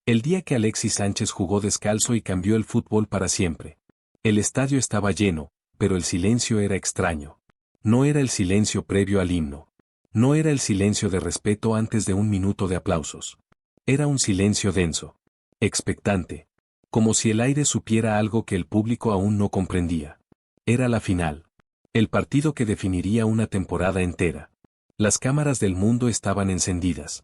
El día que Alexis Sánchez jugó descalzo y cambió el fútbol para siempre. El estadio estaba lleno, pero el silencio era extraño. No era el silencio previo al himno. No era el silencio de respeto antes de un minuto de aplausos. Era un silencio denso, expectante, como si el aire supiera algo que el público aún no comprendía. Era la final. El partido que definiría una temporada entera. Las cámaras del mundo estaban encendidas.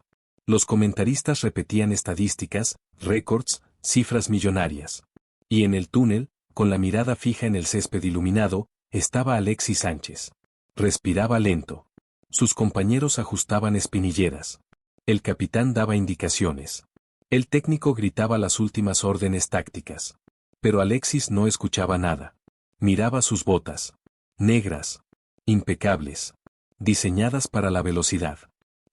Los comentaristas repetían estadísticas, récords, cifras millonarias. Y en el túnel, con la mirada fija en el césped iluminado, estaba Alexis Sánchez. Respiraba lento. Sus compañeros ajustaban espinilleras. El capitán daba indicaciones. El técnico gritaba las últimas órdenes tácticas. Pero Alexis no escuchaba nada. Miraba sus botas. Negras. Impecables. Diseñadas para la velocidad.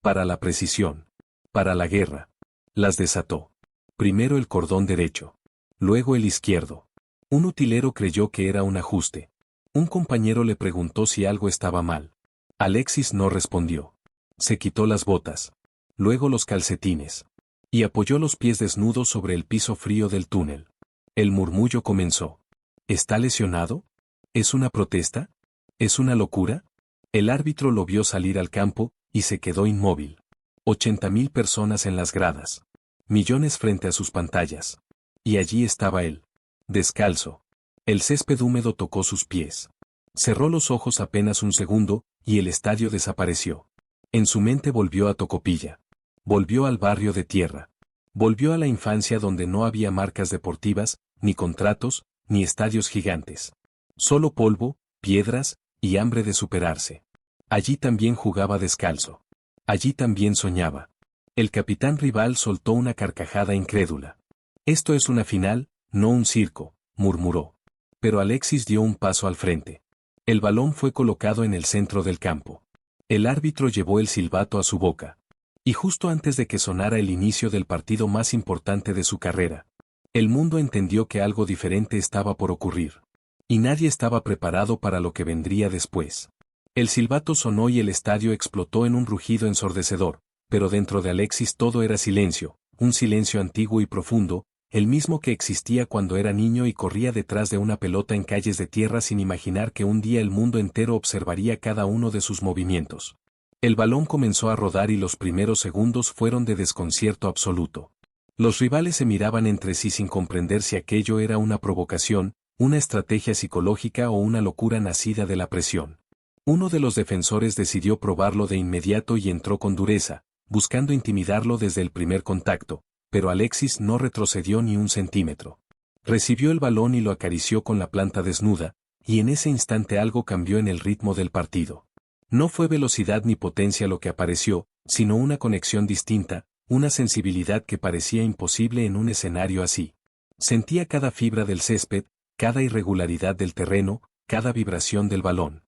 Para la precisión. Para la guerra. Las desató. Primero el cordón derecho. Luego el izquierdo. Un utilero creyó que era un ajuste. Un compañero le preguntó si algo estaba mal. Alexis no respondió. Se quitó las botas. Luego los calcetines. Y apoyó los pies desnudos sobre el piso frío del túnel. El murmullo comenzó. ¿Está lesionado? ¿Es una protesta? ¿Es una locura? El árbitro lo vio salir al campo, y se quedó inmóvil. 80.000 personas en las gradas. Millones frente a sus pantallas. Y allí estaba él. Descalzo. El césped húmedo tocó sus pies. Cerró los ojos apenas un segundo, y el estadio desapareció. En su mente volvió a Tocopilla. Volvió al barrio de tierra. Volvió a la infancia donde no había marcas deportivas, ni contratos, ni estadios gigantes. Solo polvo, piedras, y hambre de superarse. Allí también jugaba descalzo. Allí también soñaba. El capitán rival soltó una carcajada incrédula. Esto es una final, no un circo, murmuró. Pero Alexis dio un paso al frente. El balón fue colocado en el centro del campo. El árbitro llevó el silbato a su boca. Y justo antes de que sonara el inicio del partido más importante de su carrera, el mundo entendió que algo diferente estaba por ocurrir. Y nadie estaba preparado para lo que vendría después. El silbato sonó y el estadio explotó en un rugido ensordecedor, pero dentro de Alexis todo era silencio, un silencio antiguo y profundo, el mismo que existía cuando era niño y corría detrás de una pelota en calles de tierra sin imaginar que un día el mundo entero observaría cada uno de sus movimientos. El balón comenzó a rodar y los primeros segundos fueron de desconcierto absoluto. Los rivales se miraban entre sí sin comprender si aquello era una provocación, una estrategia psicológica o una locura nacida de la presión. Uno de los defensores decidió probarlo de inmediato y entró con dureza, buscando intimidarlo desde el primer contacto, pero Alexis no retrocedió ni un centímetro. Recibió el balón y lo acarició con la planta desnuda, y en ese instante algo cambió en el ritmo del partido. No fue velocidad ni potencia lo que apareció, sino una conexión distinta, una sensibilidad que parecía imposible en un escenario así. Sentía cada fibra del césped, cada irregularidad del terreno, cada vibración del balón.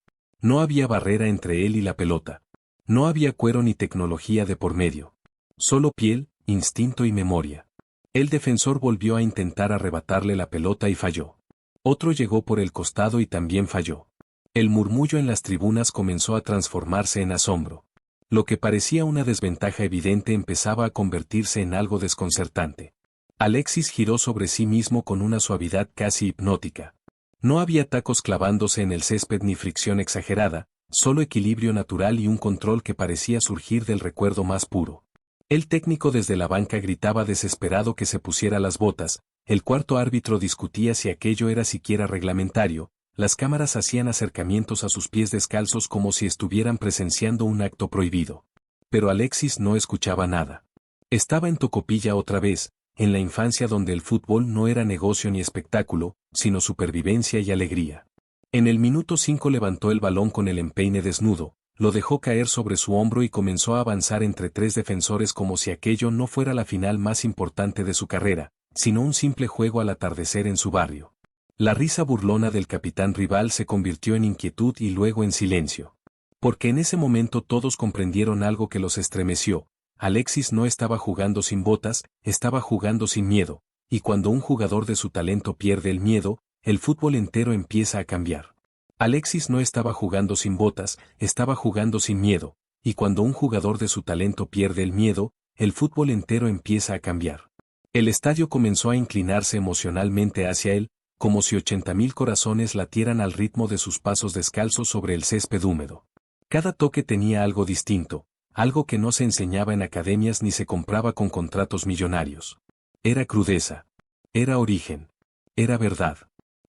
No había barrera entre él y la pelota. No había cuero ni tecnología de por medio. Solo piel, instinto y memoria. El defensor volvió a intentar arrebatarle la pelota y falló. Otro llegó por el costado y también falló. El murmullo en las tribunas comenzó a transformarse en asombro. Lo que parecía una desventaja evidente empezaba a convertirse en algo desconcertante. Alexis giró sobre sí mismo con una suavidad casi hipnótica. No había tacos clavándose en el césped ni fricción exagerada, solo equilibrio natural y un control que parecía surgir del recuerdo más puro. El técnico desde la banca gritaba desesperado que se pusiera las botas, el cuarto árbitro discutía si aquello era siquiera reglamentario, las cámaras hacían acercamientos a sus pies descalzos como si estuvieran presenciando un acto prohibido. Pero Alexis no escuchaba nada. Estaba en Tocopilla otra vez, en la infancia donde el fútbol no era negocio ni espectáculo, sino supervivencia y alegría. En el minuto 5 levantó el balón con el empeine desnudo, lo dejó caer sobre su hombro y comenzó a avanzar entre tres defensores como si aquello no fuera la final más importante de su carrera, sino un simple juego al atardecer en su barrio. La risa burlona del capitán rival se convirtió en inquietud y luego en silencio. Porque en ese momento todos comprendieron algo que los estremeció. Alexis no estaba jugando sin botas, estaba jugando sin miedo, y cuando un jugador de su talento pierde el miedo, el fútbol entero empieza a cambiar. Alexis no estaba jugando sin botas, estaba jugando sin miedo, y cuando un jugador de su talento pierde el miedo, el fútbol entero empieza a cambiar. El estadio comenzó a inclinarse emocionalmente hacia él, como si 80.000 corazones latieran al ritmo de sus pasos descalzos sobre el césped húmedo. Cada toque tenía algo distinto, algo que no se enseñaba en academias ni se compraba con contratos millonarios. Era crudeza. Era origen. Era verdad.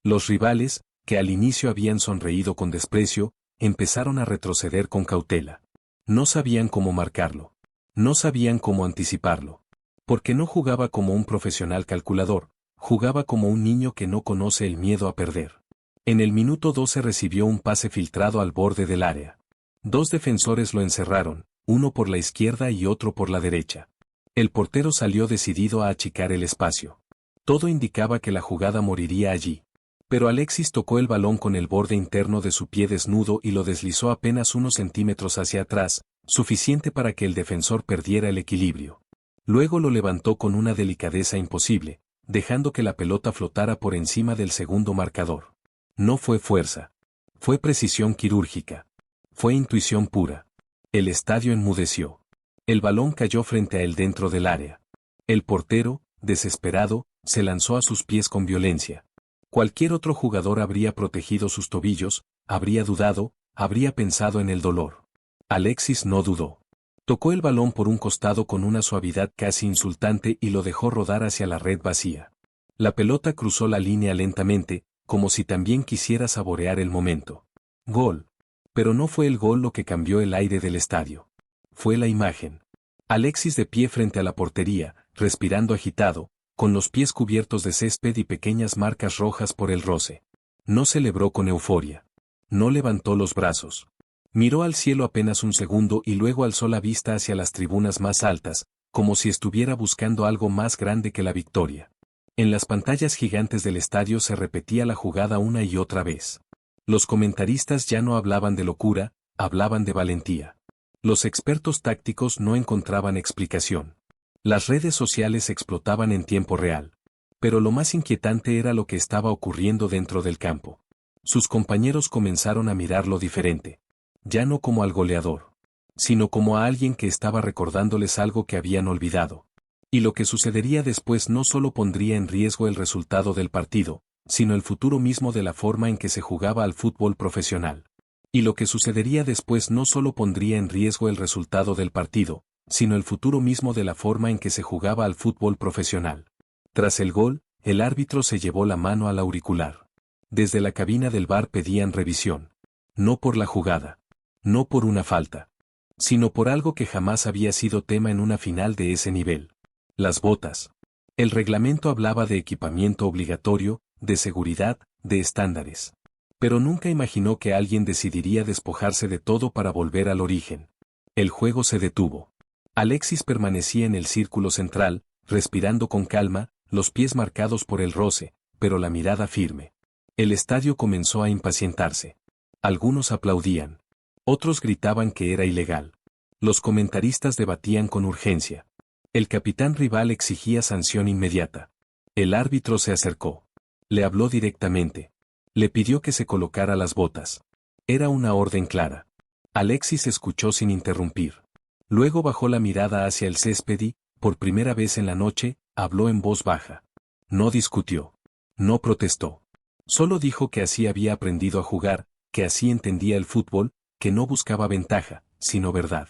Los rivales, que al inicio habían sonreído con desprecio, empezaron a retroceder con cautela. No sabían cómo marcarlo. No sabían cómo anticiparlo. Porque no jugaba como un profesional calculador, jugaba como un niño que no conoce el miedo a perder. En el minuto 12 recibió un pase filtrado al borde del área. Dos defensores lo encerraron, uno por la izquierda y otro por la derecha. El portero salió decidido a achicar el espacio. Todo indicaba que la jugada moriría allí. Pero Alexis tocó el balón con el borde interno de su pie desnudo y lo deslizó apenas unos centímetros hacia atrás, suficiente para que el defensor perdiera el equilibrio. Luego lo levantó con una delicadeza imposible, dejando que la pelota flotara por encima del segundo marcador. No fue fuerza. Fue precisión quirúrgica. Fue intuición pura. El estadio enmudeció. El balón cayó frente a él dentro del área. El portero, desesperado, se lanzó a sus pies con violencia. Cualquier otro jugador habría protegido sus tobillos, habría dudado, habría pensado en el dolor. Alexis no dudó. Tocó el balón por un costado con una suavidad casi insultante y lo dejó rodar hacia la red vacía. La pelota cruzó la línea lentamente, como si también quisiera saborear el momento. Gol. Pero no fue el gol lo que cambió el aire del estadio. Fue la imagen. Alexis de pie frente a la portería, respirando agitado, con los pies cubiertos de césped y pequeñas marcas rojas por el roce. No celebró con euforia. No levantó los brazos. Miró al cielo apenas un segundo y luego alzó la vista hacia las tribunas más altas, como si estuviera buscando algo más grande que la victoria. En las pantallas gigantes del estadio se repetía la jugada una y otra vez. Los comentaristas ya no hablaban de locura, hablaban de valentía. Los expertos tácticos no encontraban explicación. Las redes sociales explotaban en tiempo real. Pero lo más inquietante era lo que estaba ocurriendo dentro del campo. Sus compañeros comenzaron a mirarlo diferente. Ya no como al goleador, sino como a alguien que estaba recordándoles algo que habían olvidado. Y lo que sucedería después no solo pondría en riesgo el resultado del partido, sino el futuro mismo de la forma en que se jugaba al fútbol profesional. Y lo que sucedería después no solo pondría en riesgo el resultado del partido, sino el futuro mismo de la forma en que se jugaba al fútbol profesional. Tras el gol, el árbitro se llevó la mano al auricular. Desde la cabina del VAR pedían revisión. No por la jugada. No por una falta. Sino por algo que jamás había sido tema en una final de ese nivel. Las botas. El reglamento hablaba de equipamiento obligatorio, de seguridad, de estándares. Pero nunca imaginó que alguien decidiría despojarse de todo para volver al origen. El juego se detuvo. Alexis permanecía en el círculo central, respirando con calma, los pies marcados por el roce, pero la mirada firme. El estadio comenzó a impacientarse. Algunos aplaudían. Otros gritaban que era ilegal. Los comentaristas debatían con urgencia. El capitán rival exigía sanción inmediata. El árbitro se acercó. Le habló directamente. Le pidió que se colocara las botas. Era una orden clara. Alexis escuchó sin interrumpir. Luego bajó la mirada hacia el césped y, por primera vez en la noche, habló en voz baja. No discutió. No protestó. Solo dijo que así había aprendido a jugar, que así entendía el fútbol, que no buscaba ventaja, sino verdad.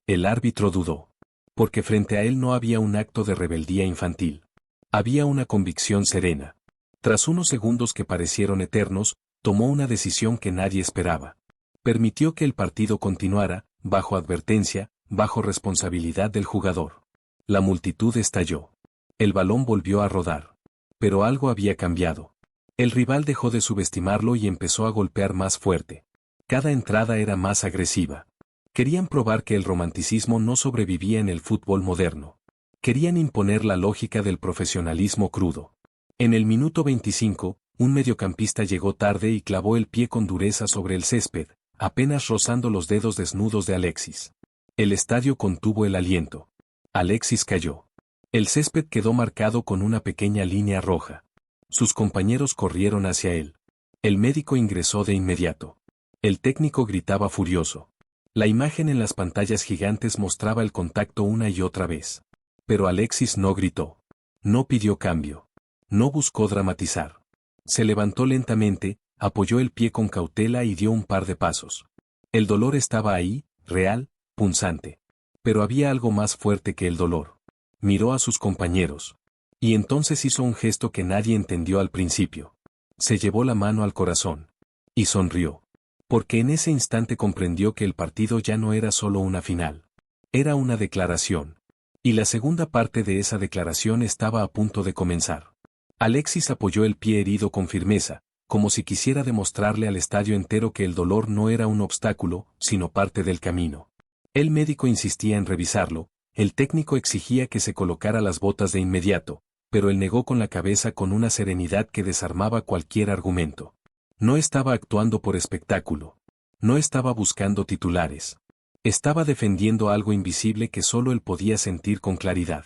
El árbitro dudó. Porque frente a él no había un acto de rebeldía infantil. Había una convicción serena. Tras unos segundos que parecieron eternos, tomó una decisión que nadie esperaba. Permitió que el partido continuara, bajo advertencia, bajo responsabilidad del jugador. La multitud estalló. El balón volvió a rodar. Pero algo había cambiado. El rival dejó de subestimarlo y empezó a golpear más fuerte. Cada entrada era más agresiva. Querían probar que el romanticismo no sobrevivía en el fútbol moderno. Querían imponer la lógica del profesionalismo crudo. En el minuto 25, un mediocampista llegó tarde y clavó el pie con dureza sobre el césped, apenas rozando los dedos desnudos de Alexis. El estadio contuvo el aliento. Alexis cayó. El césped quedó marcado con una pequeña línea roja. Sus compañeros corrieron hacia él. El médico ingresó de inmediato. El técnico gritaba furioso. La imagen en las pantallas gigantes mostraba el contacto una y otra vez. Pero Alexis no gritó. No pidió cambio. No buscó dramatizar. Se levantó lentamente, apoyó el pie con cautela y dio un par de pasos. El dolor estaba ahí, real, punzante. Pero había algo más fuerte que el dolor. Miró a sus compañeros. Y entonces hizo un gesto que nadie entendió al principio. Se llevó la mano al corazón. Y sonrió. Porque en ese instante comprendió que el partido ya no era solo una final. Era una declaración. Y la segunda parte de esa declaración estaba a punto de comenzar. Alexis apoyó el pie herido con firmeza, como si quisiera demostrarle al estadio entero que el dolor no era un obstáculo, sino parte del camino. El médico insistía en revisarlo, el técnico exigía que se colocara las botas de inmediato, pero él negó con la cabeza con una serenidad que desarmaba cualquier argumento. No estaba actuando por espectáculo. No estaba buscando titulares. Estaba defendiendo algo invisible que solo él podía sentir con claridad.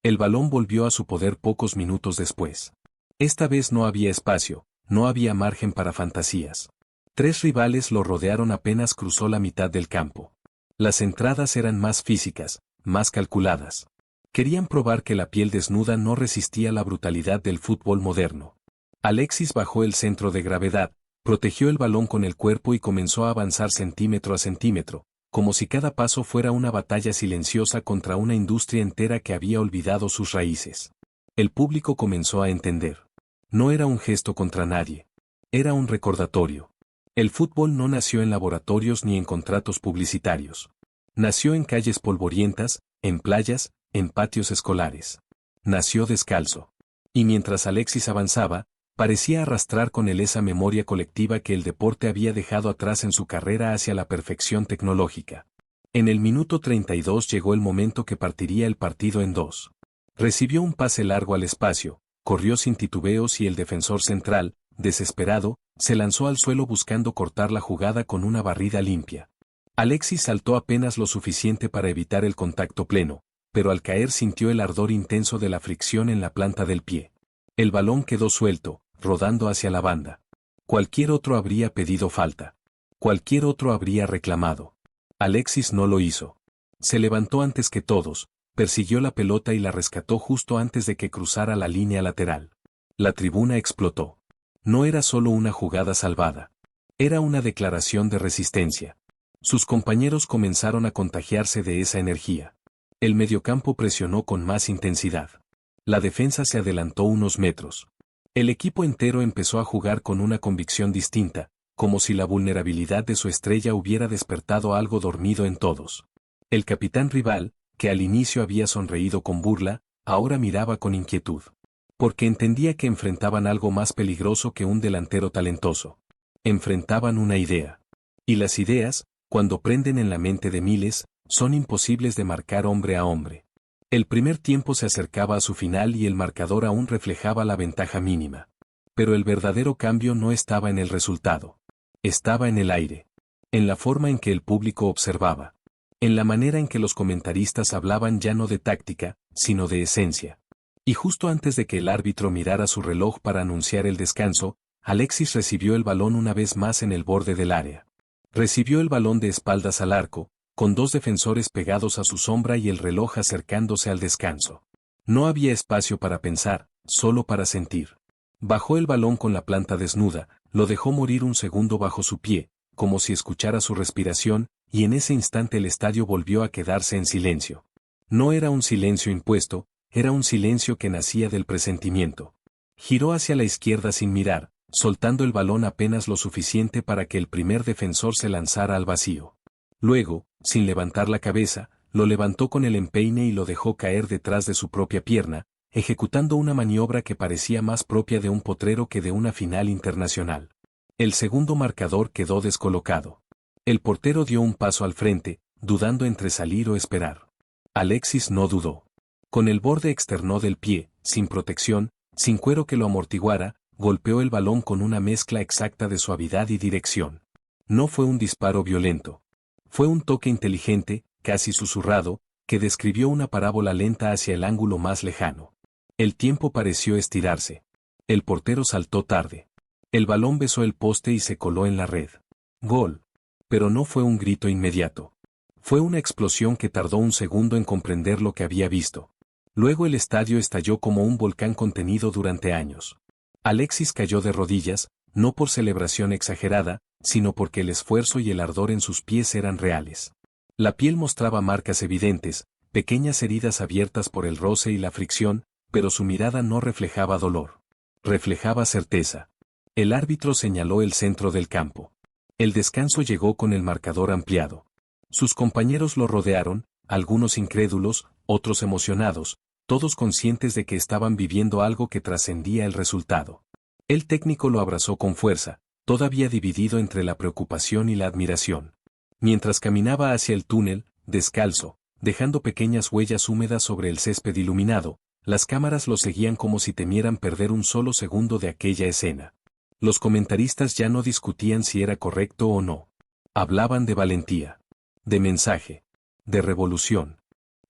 El balón volvió a su poder pocos minutos después. Esta vez no había espacio, no había margen para fantasías. 3 rivales lo rodearon apenas cruzó la mitad del campo. Las entradas eran más físicas, más calculadas. Querían probar que la piel desnuda no resistía la brutalidad del fútbol moderno. Alexis bajó el centro de gravedad, protegió el balón con el cuerpo y comenzó a avanzar centímetro a centímetro, como si cada paso fuera una batalla silenciosa contra una industria entera que había olvidado sus raíces. El público comenzó a entender. No era un gesto contra nadie. Era un recordatorio. El fútbol no nació en laboratorios ni en contratos publicitarios. Nació en calles polvorientas, en playas, en patios escolares. Nació descalzo. Y mientras Alexis avanzaba, parecía arrastrar con él esa memoria colectiva que el deporte había dejado atrás en su carrera hacia la perfección tecnológica. En el minuto 32 llegó el momento que partiría el partido en dos. Recibió un pase largo al espacio, corrió sin titubeos y el defensor central, desesperado, se lanzó al suelo buscando cortar la jugada con una barrida limpia. Alexis saltó apenas lo suficiente para evitar el contacto pleno, pero al caer sintió el ardor intenso de la fricción en la planta del pie. El balón quedó suelto, rodando hacia la banda. Cualquier otro habría pedido falta. Cualquier otro habría reclamado. Alexis no lo hizo. Se levantó antes que todos, persiguió la pelota y la rescató justo antes de que cruzara la línea lateral. La tribuna explotó. No era solo una jugada salvada. Era una declaración de resistencia. Sus compañeros comenzaron a contagiarse de esa energía. El mediocampo presionó con más intensidad. La defensa se adelantó unos metros. El equipo entero empezó a jugar con una convicción distinta, como si la vulnerabilidad de su estrella hubiera despertado algo dormido en todos. El capitán rival, que al inicio había sonreído con burla, ahora miraba con inquietud. Porque entendía que enfrentaban algo más peligroso que un delantero talentoso. Enfrentaban una idea. Y las ideas, cuando prenden en la mente de miles, son imposibles de marcar hombre a hombre. El primer tiempo se acercaba a su final y el marcador aún reflejaba la ventaja mínima. Pero el verdadero cambio no estaba en el resultado. Estaba en el aire. En la forma en que el público observaba. En la manera en que los comentaristas hablaban ya no de táctica, sino de esencia. Y justo antes de que el árbitro mirara su reloj para anunciar el descanso, Alexis recibió el balón una vez más en el borde del área. Recibió el balón de espaldas al arco, con 2 defensores pegados a su sombra y el reloj acercándose al descanso. No había espacio para pensar, solo para sentir. Bajó el balón con la planta desnuda, lo dejó morir un segundo bajo su pie, como si escuchara su respiración, y en ese instante el estadio volvió a quedarse en silencio. No era un silencio impuesto, era un silencio que nacía del presentimiento. Giró hacia la izquierda sin mirar, soltando el balón apenas lo suficiente para que el primer defensor se lanzara al vacío. Luego, sin levantar la cabeza, lo levantó con el empeine y lo dejó caer detrás de su propia pierna, ejecutando una maniobra que parecía más propia de un potrero que de una final internacional. El segundo marcador quedó descolocado. El portero dio un paso al frente, dudando entre salir o esperar. Alexis no dudó. Con el borde externo del pie, sin protección, sin cuero que lo amortiguara, golpeó el balón con una mezcla exacta de suavidad y dirección. No fue un disparo violento. Fue un toque inteligente, casi susurrado, que describió una parábola lenta hacia el ángulo más lejano. El tiempo pareció estirarse. El portero saltó tarde. El balón besó el poste y se coló en la red. Gol. Pero no fue un grito inmediato. Fue una explosión que tardó un segundo en comprender lo que había visto. Luego el estadio estalló como un volcán contenido durante años. Alexis cayó de rodillas, no por celebración exagerada, sino porque el esfuerzo y el ardor en sus pies eran reales. La piel mostraba marcas evidentes, pequeñas heridas abiertas por el roce y la fricción, pero su mirada no reflejaba dolor. Reflejaba certeza. El árbitro señaló el centro del campo. El descanso llegó con el marcador ampliado. Sus compañeros lo rodearon, algunos incrédulos, otros emocionados, todos conscientes de que estaban viviendo algo que trascendía el resultado. El técnico lo abrazó con fuerza, todavía dividido entre la preocupación y la admiración. Mientras caminaba hacia el túnel, descalzo, dejando pequeñas huellas húmedas sobre el césped iluminado, las cámaras lo seguían como si temieran perder un solo segundo de aquella escena. Los comentaristas ya no discutían si era correcto o no. Hablaban de valentía, de mensaje, de revolución.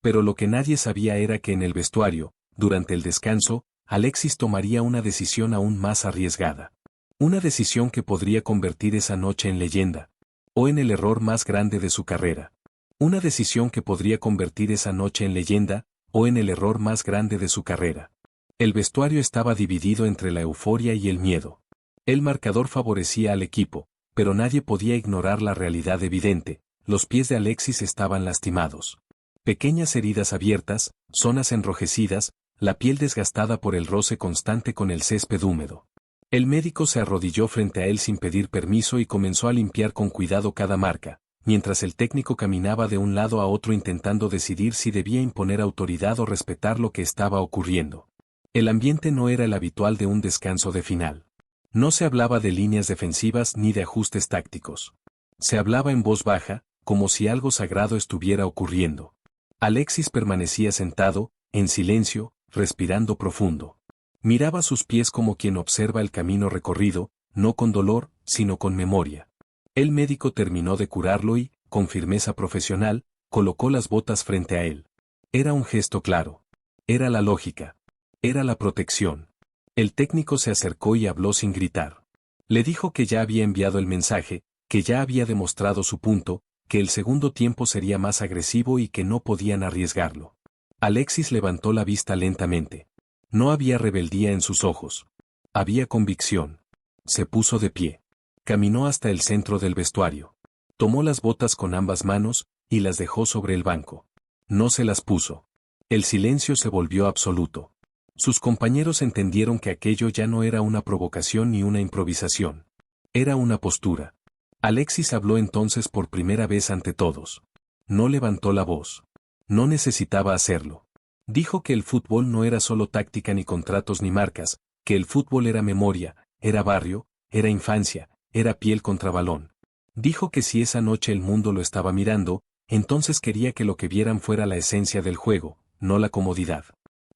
Pero lo que nadie sabía era que en el vestuario, durante el descanso, Alexis tomaría una decisión aún más arriesgada. Una decisión que podría convertir esa noche en leyenda, o en el error más grande de su carrera. Una decisión que podría convertir esa noche en leyenda, o en el error más grande de su carrera. El vestuario estaba dividido entre la euforia y el miedo. El marcador favorecía al equipo, pero nadie podía ignorar la realidad evidente: los pies de Alexis estaban lastimados. Pequeñas heridas abiertas, zonas enrojecidas, la piel desgastada por el roce constante con el césped húmedo. El médico se arrodilló frente a él sin pedir permiso y comenzó a limpiar con cuidado cada marca, mientras el técnico caminaba de un lado a otro intentando decidir si debía imponer autoridad o respetar lo que estaba ocurriendo. El ambiente no era el habitual de un descanso de final. No se hablaba de líneas defensivas ni de ajustes tácticos. Se hablaba en voz baja, como si algo sagrado estuviera ocurriendo. Alexis permanecía sentado, en silencio, respirando profundo. Miraba sus pies como quien observa el camino recorrido, no con dolor, sino con memoria. El médico terminó de curarlo y, con firmeza profesional, colocó las botas frente a él. Era un gesto claro. Era la lógica. Era la protección. El técnico se acercó y habló sin gritar. Le dijo que ya había enviado el mensaje, que ya había demostrado su punto, que el segundo tiempo sería más agresivo y que no podían arriesgarlo. Alexis levantó la vista lentamente. No había rebeldía en sus ojos. Había convicción. Se puso de pie. Caminó hasta el centro del vestuario. Tomó las botas con ambas manos, y las dejó sobre el banco. No se las puso. El silencio se volvió absoluto. Sus compañeros entendieron que aquello ya no era una provocación ni una improvisación. Era una postura. Alexis habló entonces por primera vez ante todos. No levantó la voz. No necesitaba hacerlo. Dijo que el fútbol no era solo táctica ni contratos ni marcas, que el fútbol era memoria, era barrio, era infancia, era piel contra balón. Dijo que si esa noche el mundo lo estaba mirando, entonces quería que lo que vieran fuera la esencia del juego, no la comodidad.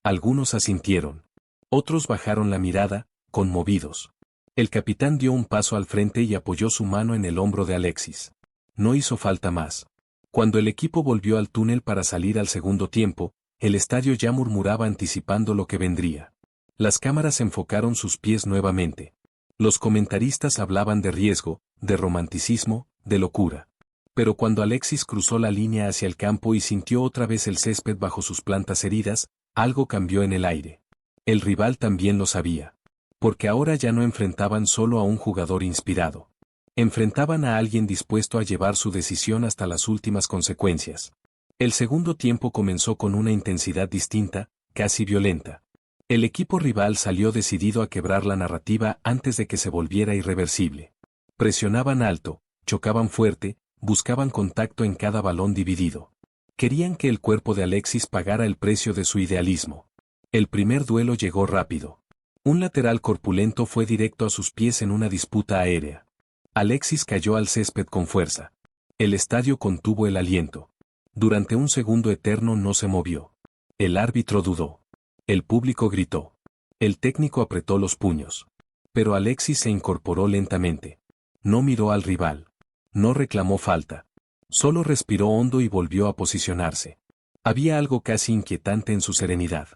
Algunos asintieron. Otros bajaron la mirada, conmovidos. El capitán dio un paso al frente y apoyó su mano en el hombro de Alexis. No hizo falta más. Cuando el equipo volvió al túnel para salir al segundo tiempo, el estadio ya murmuraba anticipando lo que vendría. Las cámaras enfocaron sus pies nuevamente. Los comentaristas hablaban de riesgo, de romanticismo, de locura. Pero cuando Alexis cruzó la línea hacia el campo y sintió otra vez el césped bajo sus plantas heridas, algo cambió en el aire. El rival también lo sabía. Porque ahora ya no enfrentaban solo a un jugador inspirado. Enfrentaban a alguien dispuesto a llevar su decisión hasta las últimas consecuencias. El segundo tiempo comenzó con una intensidad distinta, casi violenta. El equipo rival salió decidido a quebrar la narrativa antes de que se volviera irreversible. Presionaban alto, chocaban fuerte, buscaban contacto en cada balón dividido. Querían que el cuerpo de Alexis pagara el precio de su idealismo. El primer duelo llegó rápido. Un lateral corpulento fue directo a sus pies en una disputa aérea. Alexis cayó al césped con fuerza. El estadio contuvo el aliento. Durante un segundo eterno no se movió. El árbitro dudó. El público gritó. El técnico apretó los puños. Pero Alexis se incorporó lentamente. No miró al rival. No reclamó falta. Solo respiró hondo y volvió a posicionarse. Había algo casi inquietante en su serenidad.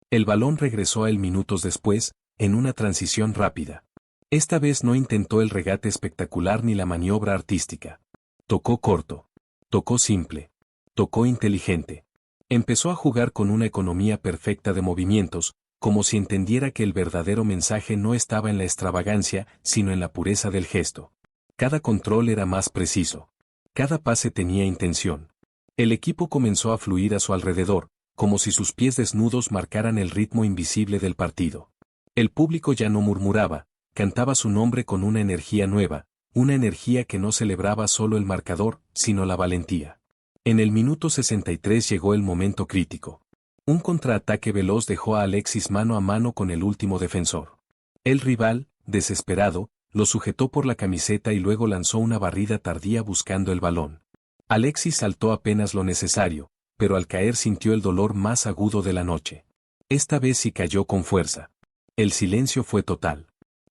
El balón regresó a él minutos después, en una transición rápida. Esta vez no intentó el regate espectacular ni la maniobra artística. Tocó corto. Tocó simple. Tocó inteligente. Empezó a jugar con una economía perfecta de movimientos, como si entendiera que el verdadero mensaje no estaba en la extravagancia, sino en la pureza del gesto. Cada control era más preciso. Cada pase tenía intención. El equipo comenzó a fluir a su alrededor, como si sus pies desnudos marcaran el ritmo invisible del partido. El público ya no murmuraba, cantaba su nombre con una energía nueva, una energía que no celebraba solo el marcador, sino la valentía. En el minuto 63 llegó el momento crítico. Un contraataque veloz dejó a Alexis mano a mano con el último defensor. El rival, desesperado, lo sujetó por la camiseta y luego lanzó una barrida tardía buscando el balón. Alexis saltó apenas lo necesario, pero al caer sintió el dolor más agudo de la noche. Esta vez sí cayó con fuerza. El silencio fue total.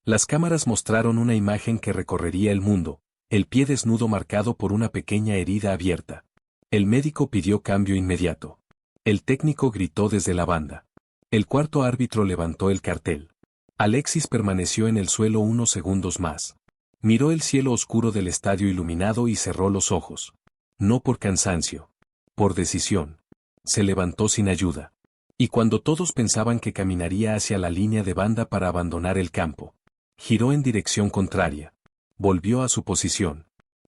Las cámaras mostraron una imagen que recorrería el mundo, el pie desnudo marcado por una pequeña herida abierta. El médico pidió cambio inmediato. El técnico gritó desde la banda. El cuarto árbitro levantó el cartel. Alexis permaneció en el suelo unos segundos más. Miró el cielo oscuro del estadio iluminado y cerró los ojos. No por cansancio. Por decisión. Se levantó sin ayuda. Y cuando todos pensaban que caminaría hacia la línea de banda para abandonar el campo, giró en dirección contraria. Volvió a su posición.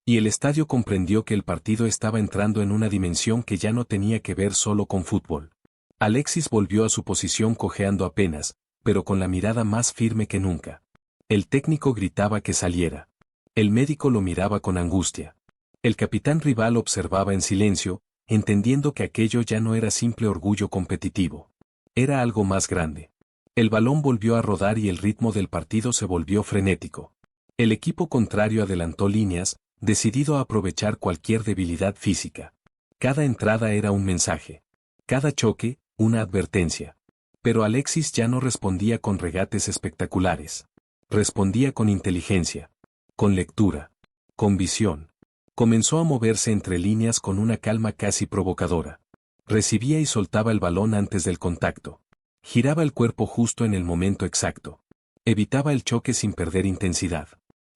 Y el estadio comprendió que el partido estaba entrando en una dimensión que ya no tenía que ver solo con fútbol. Alexis volvió a su posición cojeando apenas, pero con la mirada más firme que nunca. El técnico gritaba que saliera. El médico lo miraba con angustia. El capitán rival observaba en silencio, entendiendo que aquello ya no era simple orgullo competitivo. Era algo más grande. El balón volvió a rodar y el ritmo del partido se volvió frenético. El equipo contrario adelantó líneas, decidido a aprovechar cualquier debilidad física. Cada entrada era un mensaje. Cada choque, una advertencia. Pero Alexis ya no respondía con regates espectaculares. Respondía con inteligencia. Con lectura. Con visión. Comenzó a moverse entre líneas con una calma casi provocadora. Recibía y soltaba el balón antes del contacto. Giraba el cuerpo justo en el momento exacto. Evitaba el choque sin perder intensidad.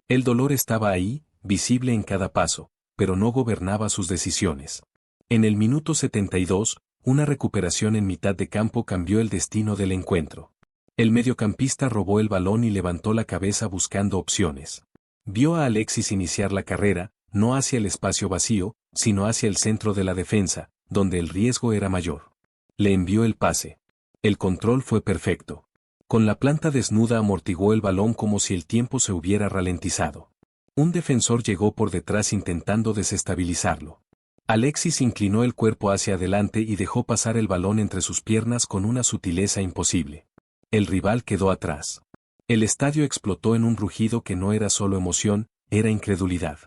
El dolor estaba ahí, visible en cada paso, pero no gobernaba sus decisiones. En el minuto 72, una recuperación en mitad de campo cambió el destino del encuentro. El mediocampista robó el balón y levantó la cabeza buscando opciones. Vio a Alexis iniciar la carrera, no hacia el espacio vacío, sino hacia el centro de la defensa, donde el riesgo era mayor. Le envió el pase. El control fue perfecto. Con la planta desnuda amortiguó el balón como si el tiempo se hubiera ralentizado. Un defensor llegó por detrás intentando desestabilizarlo. Alexis inclinó el cuerpo hacia adelante y dejó pasar el balón entre sus piernas con una sutileza imposible. El rival quedó atrás. El estadio explotó en un rugido que no era solo emoción, era incredulidad.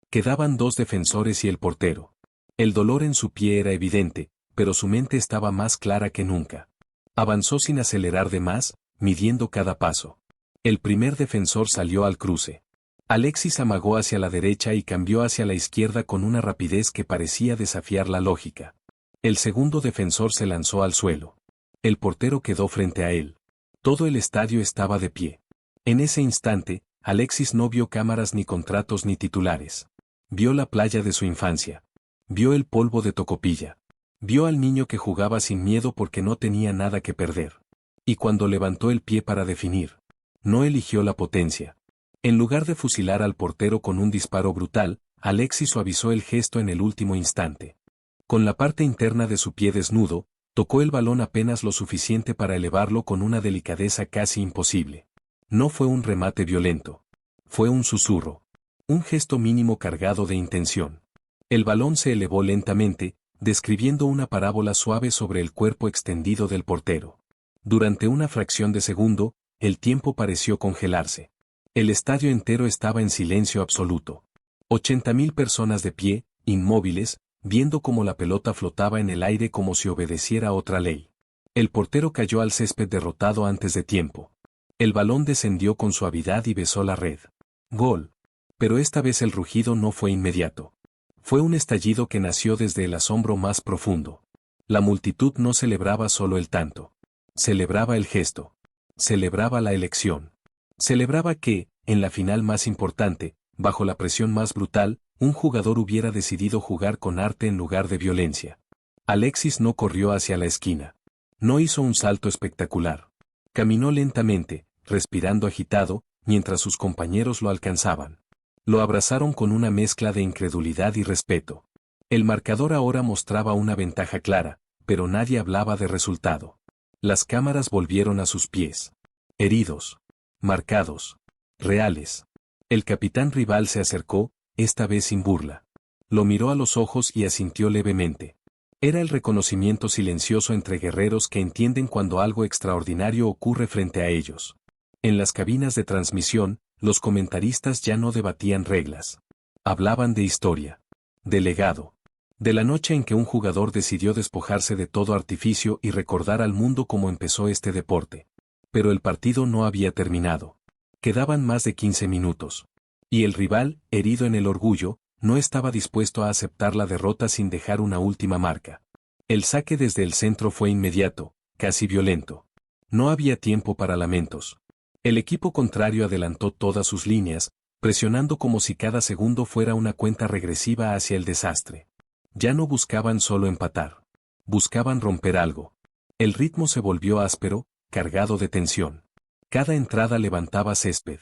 Quedaban dos defensores y el portero. El dolor en su pie era evidente, pero su mente estaba más clara que nunca. Avanzó sin acelerar de más, midiendo cada paso. El primer defensor salió al cruce. Alexis amagó hacia la derecha y cambió hacia la izquierda con una rapidez que parecía desafiar la lógica. El segundo defensor se lanzó al suelo. El portero quedó frente a él. Todo el estadio estaba de pie. En ese instante, Alexis no vio cámaras ni contratos ni titulares. Vio la playa de su infancia. Vio el polvo de Tocopilla. Vio al niño que jugaba sin miedo porque no tenía nada que perder. Y cuando levantó el pie para definir, no eligió la potencia. En lugar de fusilar al portero con un disparo brutal, Alexis suavizó el gesto en el último instante. Con la parte interna de su pie desnudo, tocó el balón apenas lo suficiente para elevarlo con una delicadeza casi imposible. No fue un remate violento. Fue un susurro. Un gesto mínimo cargado de intención. El balón se elevó lentamente, describiendo una parábola suave sobre el cuerpo extendido del portero. Durante una fracción de segundo, el tiempo pareció congelarse. El estadio entero estaba en silencio absoluto. 80.000 personas de pie, inmóviles, viendo cómo la pelota flotaba en el aire como si obedeciera otra ley. El portero cayó al césped derrotado antes de tiempo. El balón descendió con suavidad y besó la red. Gol. Pero esta vez el rugido no fue inmediato. Fue un estallido que nació desde el asombro más profundo. La multitud no celebraba solo el tanto. Celebraba el gesto. Celebraba la elección. Celebraba que, en la final más importante, bajo la presión más brutal, un jugador hubiera decidido jugar con arte en lugar de violencia. Alexis no corrió hacia la esquina. No hizo un salto espectacular. Caminó lentamente, respirando agitado, mientras sus compañeros lo alcanzaban. Lo abrazaron con una mezcla de incredulidad y respeto. El marcador ahora mostraba una ventaja clara, pero nadie hablaba de resultado. Las cámaras volvieron a sus pies. Heridos. Marcados. Reales. El capitán rival se acercó, esta vez sin burla. Lo miró a los ojos y asintió levemente. Era el reconocimiento silencioso entre guerreros que entienden cuando algo extraordinario ocurre frente a ellos. En las cabinas de transmisión, los comentaristas ya no debatían reglas. Hablaban de historia. De legado. De la noche en que un jugador decidió despojarse de todo artificio y recordar al mundo cómo empezó este deporte. Pero el partido no había terminado. Quedaban más de 15 minutos. Y el rival, herido en el orgullo, no estaba dispuesto a aceptar la derrota sin dejar una última marca. El saque desde el centro fue inmediato, casi violento. No había tiempo para lamentos. El equipo contrario adelantó todas sus líneas, presionando como si cada segundo fuera una cuenta regresiva hacia el desastre. Ya no buscaban solo empatar. Buscaban romper algo. El ritmo se volvió áspero, cargado de tensión. Cada entrada levantaba césped.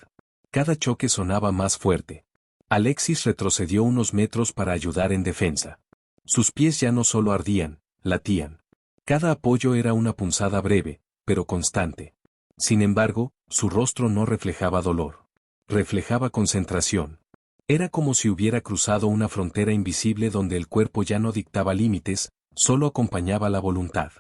Cada choque sonaba más fuerte. Alexis retrocedió unos metros para ayudar en defensa. Sus pies ya no solo ardían, latían. Cada apoyo era una punzada breve, pero constante. Sin embargo, su rostro no reflejaba dolor. Reflejaba concentración. Era como si hubiera cruzado una frontera invisible donde el cuerpo ya no dictaba límites, solo acompañaba la voluntad.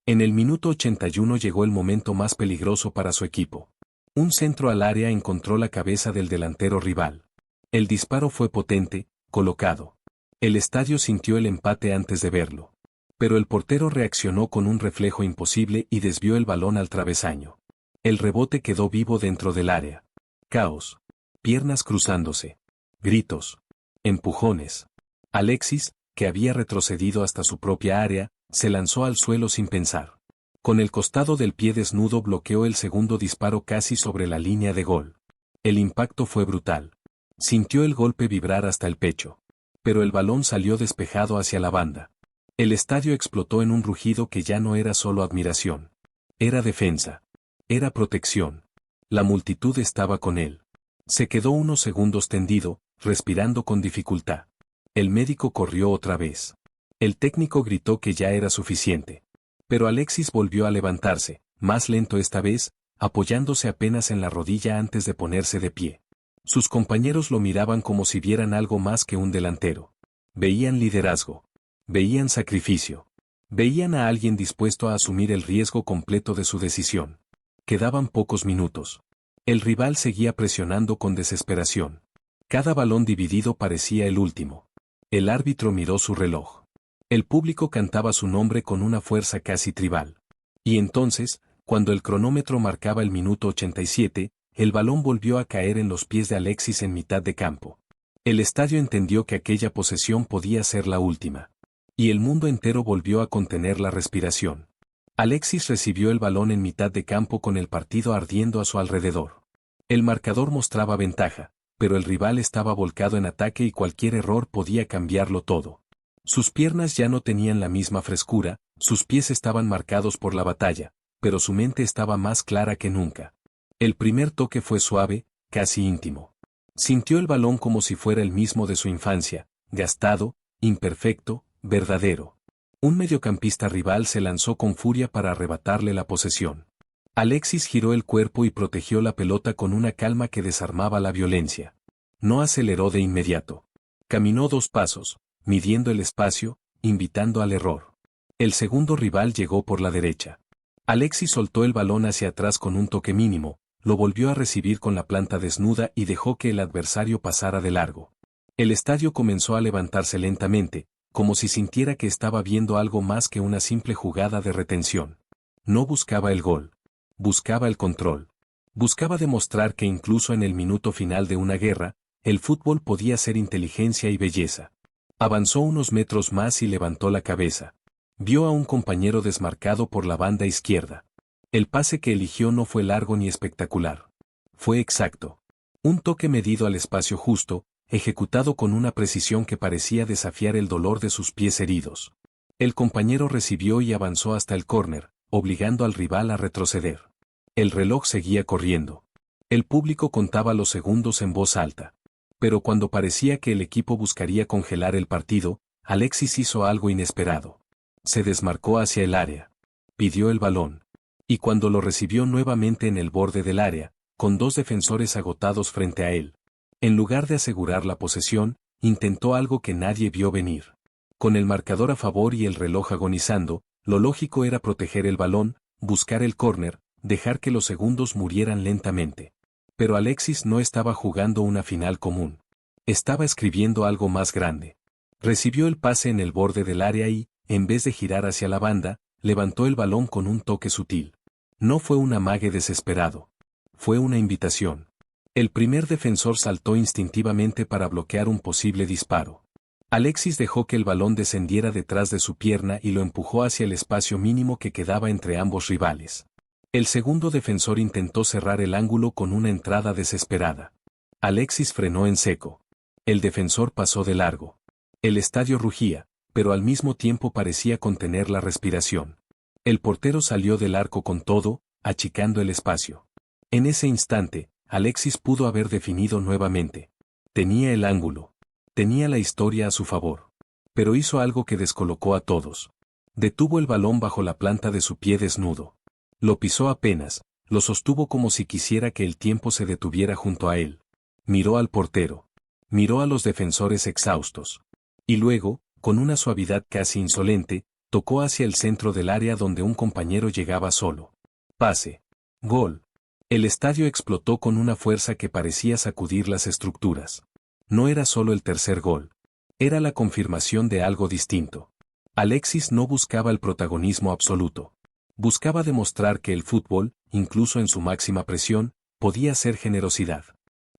En el minuto 81 llegó el momento más peligroso para su equipo. Un centro al área encontró la cabeza del delantero rival. El disparo fue potente, colocado. El estadio sintió el empate antes de verlo. Pero el portero reaccionó con un reflejo imposible y desvió el balón al travesaño. El rebote quedó vivo dentro del área. Caos. Piernas cruzándose. Gritos. Empujones. Alexis, que había retrocedido hasta su propia área, se lanzó al suelo sin pensar. Con el costado del pie desnudo bloqueó el segundo disparo casi sobre la línea de gol. El impacto fue brutal. Sintió el golpe vibrar hasta el pecho. Pero el balón salió despejado hacia la banda. El estadio explotó en un rugido que ya no era solo admiración. Era defensa. Era protección. La multitud estaba con él. Se quedó unos segundos tendido, respirando con dificultad. El médico corrió otra vez. El técnico gritó que ya era suficiente. Pero Alexis volvió a levantarse, más lento esta vez, apoyándose apenas en la rodilla antes de ponerse de pie. Sus compañeros lo miraban como si vieran algo más que un delantero. Veían liderazgo. Veían sacrificio. Veían a alguien dispuesto a asumir el riesgo completo de su decisión. Quedaban pocos minutos. El rival seguía presionando con desesperación. Cada balón dividido parecía el último. El árbitro miró su reloj. El público cantaba su nombre con una fuerza casi tribal. Y entonces, cuando el cronómetro marcaba el minuto 87, el balón volvió a caer en los pies de Alexis en mitad de campo. El estadio entendió que aquella posesión podía ser la última. Y el mundo entero volvió a contener la respiración. Alexis recibió el balón en mitad de campo con el partido ardiendo a su alrededor. El marcador mostraba ventaja, pero el rival estaba volcado en ataque y cualquier error podía cambiarlo todo. Sus piernas ya no tenían la misma frescura, sus pies estaban marcados por la batalla, pero su mente estaba más clara que nunca. El primer toque fue suave, casi íntimo. Sintió el balón como si fuera el mismo de su infancia, gastado, imperfecto, verdadero. Un mediocampista rival se lanzó con furia para arrebatarle la posesión. Alexis giró el cuerpo y protegió la pelota con una calma que desarmaba la violencia. No aceleró de inmediato. Caminó 2 pasos, midiendo el espacio, invitando al error. El segundo rival llegó por la derecha. Alexis soltó el balón hacia atrás con un toque mínimo, lo volvió a recibir con la planta desnuda y dejó que el adversario pasara de largo. El estadio comenzó a levantarse lentamente, como si sintiera que estaba viendo algo más que una simple jugada de retención. No buscaba el gol. Buscaba el control. Buscaba demostrar que incluso en el minuto final de una guerra, el fútbol podía ser inteligencia y belleza. Avanzó unos metros más y levantó la cabeza. Vio a un compañero desmarcado por la banda izquierda. El pase que eligió no fue largo ni espectacular. Fue exacto. Un toque medido al espacio justo, ejecutado con una precisión que parecía desafiar el dolor de sus pies heridos. El compañero recibió y avanzó hasta el córner, obligando al rival a retroceder. El reloj seguía corriendo. El público contaba los segundos en voz alta. Pero cuando parecía que el equipo buscaría congelar el partido, Alexis hizo algo inesperado. Se desmarcó hacia el área. Pidió el balón. Y cuando lo recibió nuevamente en el borde del área, con dos defensores agotados frente a él, en lugar de asegurar la posesión, intentó algo que nadie vio venir. Con el marcador a favor y el reloj agonizando, lo lógico era proteger el balón, buscar el córner, dejar que los segundos murieran lentamente. Pero Alexis no estaba jugando una final común. Estaba escribiendo algo más grande. Recibió el pase en el borde del área y, en vez de girar hacia la banda, levantó el balón con un toque sutil. No fue un amague desesperado. Fue una invitación. El primer defensor saltó instintivamente para bloquear un posible disparo. Alexis dejó que el balón descendiera detrás de su pierna y lo empujó hacia el espacio mínimo que quedaba entre ambos rivales. El segundo defensor intentó cerrar el ángulo con una entrada desesperada. Alexis frenó en seco. El defensor pasó de largo. El estadio rugía, pero al mismo tiempo parecía contener la respiración. El portero salió del arco con todo, achicando el espacio. En ese instante, Alexis pudo haber definido nuevamente. Tenía el ángulo. Tenía la historia a su favor. Pero hizo algo que descolocó a todos. Detuvo el balón bajo la planta de su pie desnudo. Lo pisó apenas, lo sostuvo como si quisiera que el tiempo se detuviera junto a él. Miró al portero. Miró a los defensores exhaustos. Y luego, con una suavidad casi insolente, tocó hacia el centro del área donde un compañero llegaba solo. Pase. Gol. El estadio explotó con una fuerza que parecía sacudir las estructuras. No era solo el tercer gol. Era la confirmación de algo distinto. Alexis no buscaba el protagonismo absoluto. Buscaba demostrar que el fútbol, incluso en su máxima presión, podía ser generosidad.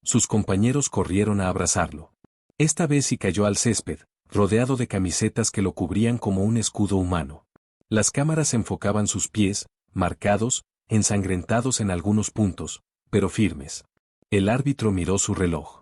Sus compañeros corrieron a abrazarlo. Esta vez sí cayó al césped, rodeado de camisetas que lo cubrían como un escudo humano. Las cámaras enfocaban sus pies, marcados, ensangrentados en algunos puntos, pero firmes. El árbitro miró su reloj.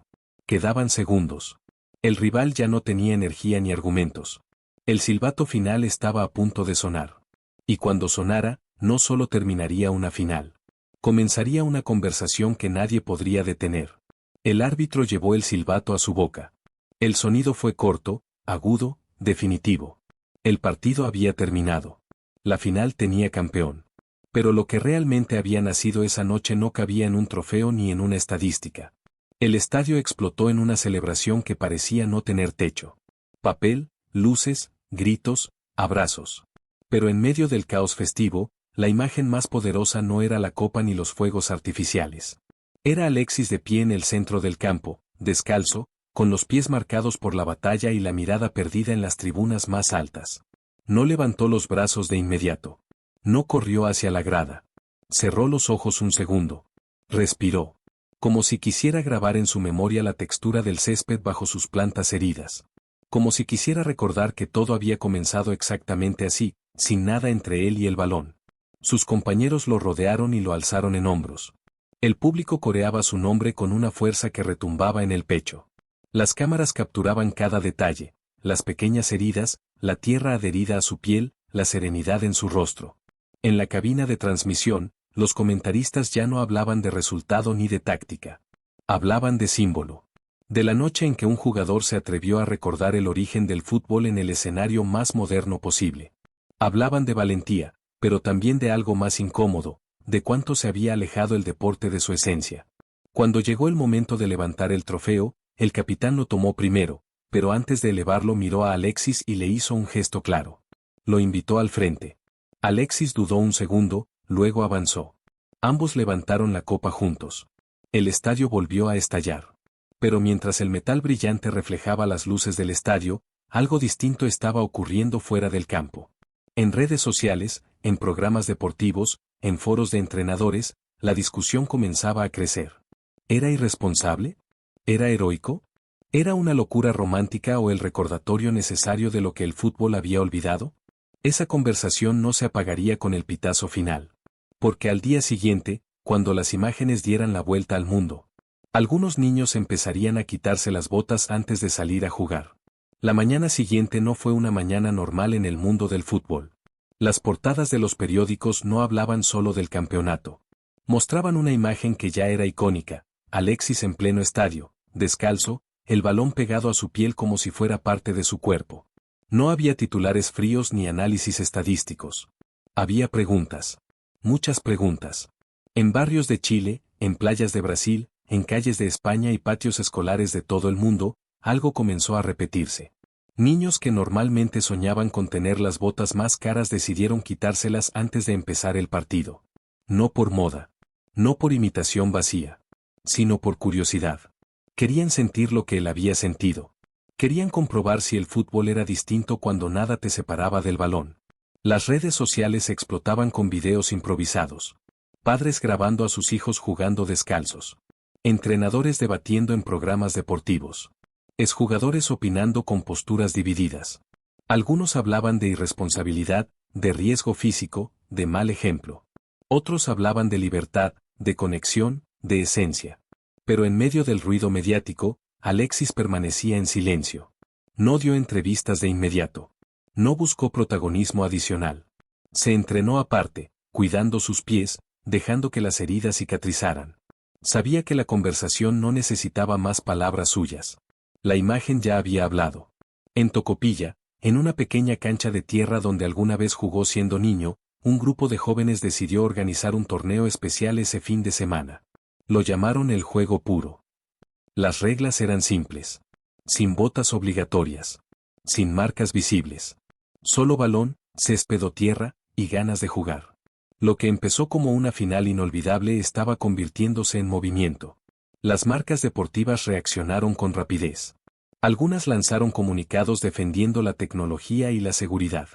Quedaban segundos. El rival ya no tenía energía ni argumentos. El silbato final estaba a punto de sonar. Y cuando sonara, no solo terminaría una final. Comenzaría una conversación que nadie podría detener. El árbitro llevó el silbato a su boca. El sonido fue corto, agudo, definitivo. El partido había terminado. La final tenía campeón. Pero lo que realmente había nacido esa noche no cabía en un trofeo ni en una estadística. El estadio explotó en una celebración que parecía no tener techo. Papel, luces, gritos, abrazos. Pero en medio del caos festivo, la imagen más poderosa no era la copa ni los fuegos artificiales. Era Alexis de pie en el centro del campo, descalzo, con los pies marcados por la batalla y la mirada perdida en las tribunas más altas. No levantó los brazos de inmediato. No corrió hacia la grada. Cerró los ojos un segundo. Respiró. Como si quisiera grabar en su memoria la textura del césped bajo sus plantas heridas. Como si quisiera recordar que todo había comenzado exactamente así, sin nada entre él y el balón. Sus compañeros lo rodearon y lo alzaron en hombros. El público coreaba su nombre con una fuerza que retumbaba en el pecho. Las cámaras capturaban cada detalle, las pequeñas heridas, la tierra adherida a su piel, la serenidad en su rostro. En la cabina de transmisión, los comentaristas ya no hablaban de resultado ni de táctica. Hablaban de símbolo. De la noche en que un jugador se atrevió a recordar el origen del fútbol en el escenario más moderno posible. Hablaban de valentía, pero también de algo más incómodo, de cuánto se había alejado el deporte de su esencia. Cuando llegó el momento de levantar el trofeo, el capitán lo tomó primero, pero antes de elevarlo miró a Alexis y le hizo un gesto claro. Lo invitó al frente. Alexis dudó un segundo, luego avanzó. Ambos levantaron la copa juntos. El estadio volvió a estallar. Pero mientras el metal brillante reflejaba las luces del estadio, algo distinto estaba ocurriendo fuera del campo. En redes sociales, en programas deportivos, en foros de entrenadores, la discusión comenzaba a crecer. ¿Era irresponsable? ¿Era heroico? ¿Era una locura romántica o el recordatorio necesario de lo que el fútbol había olvidado? Esa conversación no se apagaría con el pitazo final. Porque al día siguiente, cuando las imágenes dieran la vuelta al mundo, algunos niños empezarían a quitarse las botas antes de salir a jugar. La mañana siguiente no fue una mañana normal en el mundo del fútbol. Las portadas de los periódicos no hablaban solo del campeonato. Mostraban una imagen que ya era icónica: Alexis en pleno estadio, descalzo, el balón pegado a su piel como si fuera parte de su cuerpo. No había titulares fríos ni análisis estadísticos. Había preguntas. Muchas preguntas. En barrios de Chile, en playas de Brasil, en calles de España y patios escolares de todo el mundo, algo comenzó a repetirse. Niños que normalmente soñaban con tener las botas más caras decidieron quitárselas antes de empezar el partido. No por moda. No por imitación vacía. Sino por curiosidad. Querían sentir lo que él había sentido. Querían comprobar si el fútbol era distinto cuando nada te separaba del balón. Las redes sociales explotaban con videos improvisados. Padres grabando a sus hijos jugando descalzos. Entrenadores debatiendo en programas deportivos. Exjugadores opinando con posturas divididas. Algunos hablaban de irresponsabilidad, de riesgo físico, de mal ejemplo. Otros hablaban de libertad, de conexión, de esencia. Pero en medio del ruido mediático, Alexis permanecía en silencio. No dio entrevistas de inmediato. No buscó protagonismo adicional. Se entrenó aparte, cuidando sus pies, dejando que las heridas cicatrizaran. Sabía que la conversación no necesitaba más palabras suyas. La imagen ya había hablado. En Tocopilla, en una pequeña cancha de tierra donde alguna vez jugó siendo niño, un grupo de jóvenes decidió organizar un torneo especial ese fin de semana. Lo llamaron el juego puro. Las reglas eran simples. Sin botas obligatorias. Sin marcas visibles. Solo balón, césped o tierra, y ganas de jugar. Lo que empezó como una final inolvidable estaba convirtiéndose en movimiento. Las marcas deportivas reaccionaron con rapidez. Algunas lanzaron comunicados defendiendo la tecnología y la seguridad.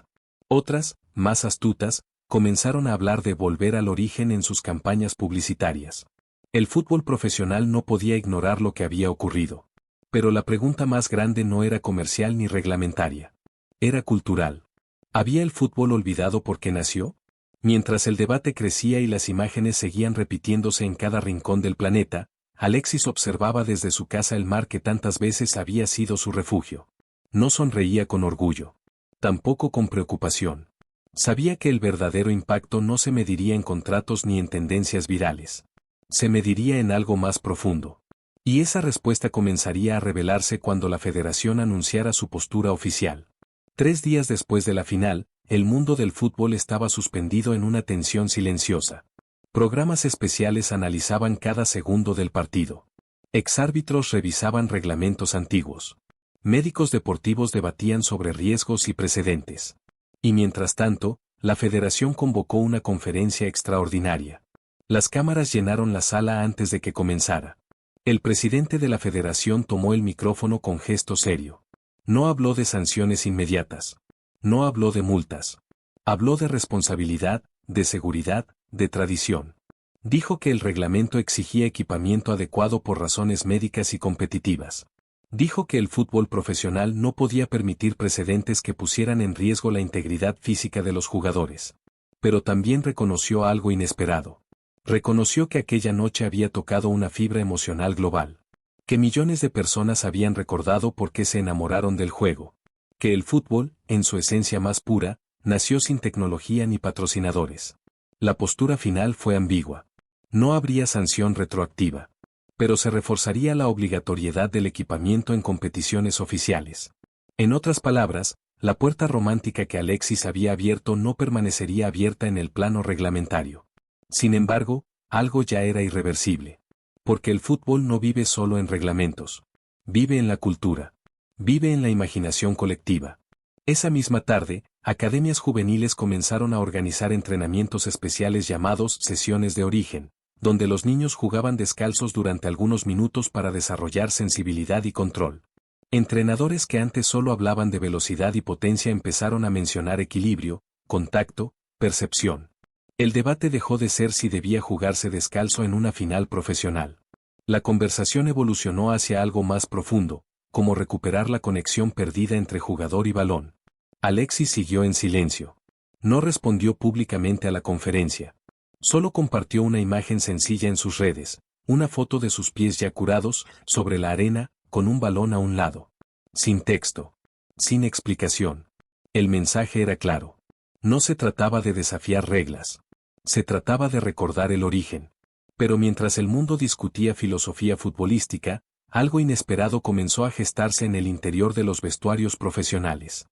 Otras, más astutas, comenzaron a hablar de volver al origen en sus campañas publicitarias. El fútbol profesional no podía ignorar lo que había ocurrido. Pero la pregunta más grande no era comercial ni reglamentaria. Era cultural. ¿Había el fútbol olvidado por qué nació? Mientras el debate crecía y las imágenes seguían repitiéndose en cada rincón del planeta, Alexis observaba desde su casa el mar que tantas veces había sido su refugio. No sonreía con orgullo. Tampoco con preocupación. Sabía que el verdadero impacto no se mediría en contratos ni en tendencias virales. Se mediría en algo más profundo. Y esa respuesta comenzaría a revelarse cuando la federación anunciara su postura oficial. 3 días después de la final, el mundo del fútbol estaba suspendido en una tensión silenciosa. Programas especiales analizaban cada segundo del partido. Exárbitros revisaban reglamentos antiguos. Médicos deportivos debatían sobre riesgos y precedentes. Y mientras tanto, la federación convocó una conferencia extraordinaria. Las cámaras llenaron la sala antes de que comenzara. El presidente de la federación tomó el micrófono con gesto serio. No habló de sanciones inmediatas. No habló de multas. Habló de responsabilidad, de seguridad, de tradición. Dijo que el reglamento exigía equipamiento adecuado por razones médicas y competitivas. Dijo que el fútbol profesional no podía permitir precedentes que pusieran en riesgo la integridad física de los jugadores. Pero también reconoció algo inesperado. Reconoció que aquella noche había tocado una fibra emocional global. Que millones de personas habían recordado por qué se enamoraron del juego. Que el fútbol, en su esencia más pura, nació sin tecnología ni patrocinadores. La postura final fue ambigua. No habría sanción retroactiva. Pero se reforzaría la obligatoriedad del equipamiento en competiciones oficiales. En otras palabras, la puerta romántica que Alexis había abierto no permanecería abierta en el plano reglamentario. Sin embargo, algo ya era irreversible. Porque el fútbol no vive solo en reglamentos. Vive en la cultura. Vive en la imaginación colectiva. Esa misma tarde, academias juveniles comenzaron a organizar entrenamientos especiales llamados sesiones de origen, donde los niños jugaban descalzos durante algunos minutos para desarrollar sensibilidad y control. Entrenadores que antes solo hablaban de velocidad y potencia empezaron a mencionar equilibrio, contacto, percepción. El debate dejó de ser si debía jugarse descalzo en una final profesional. La conversación evolucionó hacia algo más profundo, como recuperar la conexión perdida entre jugador y balón. Alexis siguió en silencio. No respondió públicamente a la conferencia. Solo compartió una imagen sencilla en sus redes, una foto de sus pies ya curados, sobre la arena, con un balón a un lado. Sin texto. sin explicación. El mensaje era claro. No se trataba de desafiar reglas. Se trataba de recordar el origen. Pero mientras el mundo discutía filosofía futbolística, algo inesperado comenzó a gestarse en el interior de los vestuarios profesionales.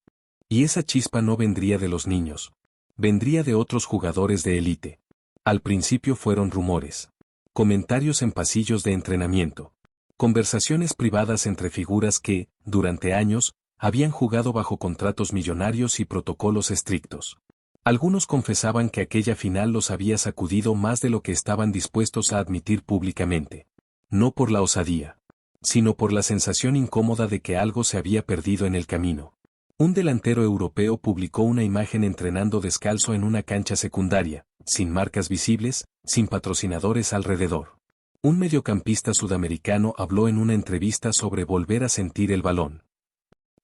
Y esa chispa no vendría de los niños. Vendría de otros jugadores de élite. Al principio fueron rumores. Comentarios en pasillos de entrenamiento. Conversaciones privadas entre figuras que, durante años, habían jugado bajo contratos millonarios y protocolos estrictos. Algunos confesaban que aquella final los había sacudido más de lo que estaban dispuestos a admitir públicamente. No por la osadía, sino por la sensación incómoda de que algo se había perdido en el camino. Un delantero europeo publicó una imagen entrenando descalzo en una cancha secundaria, sin marcas visibles, sin patrocinadores alrededor. Un mediocampista sudamericano habló en una entrevista sobre volver a sentir el balón.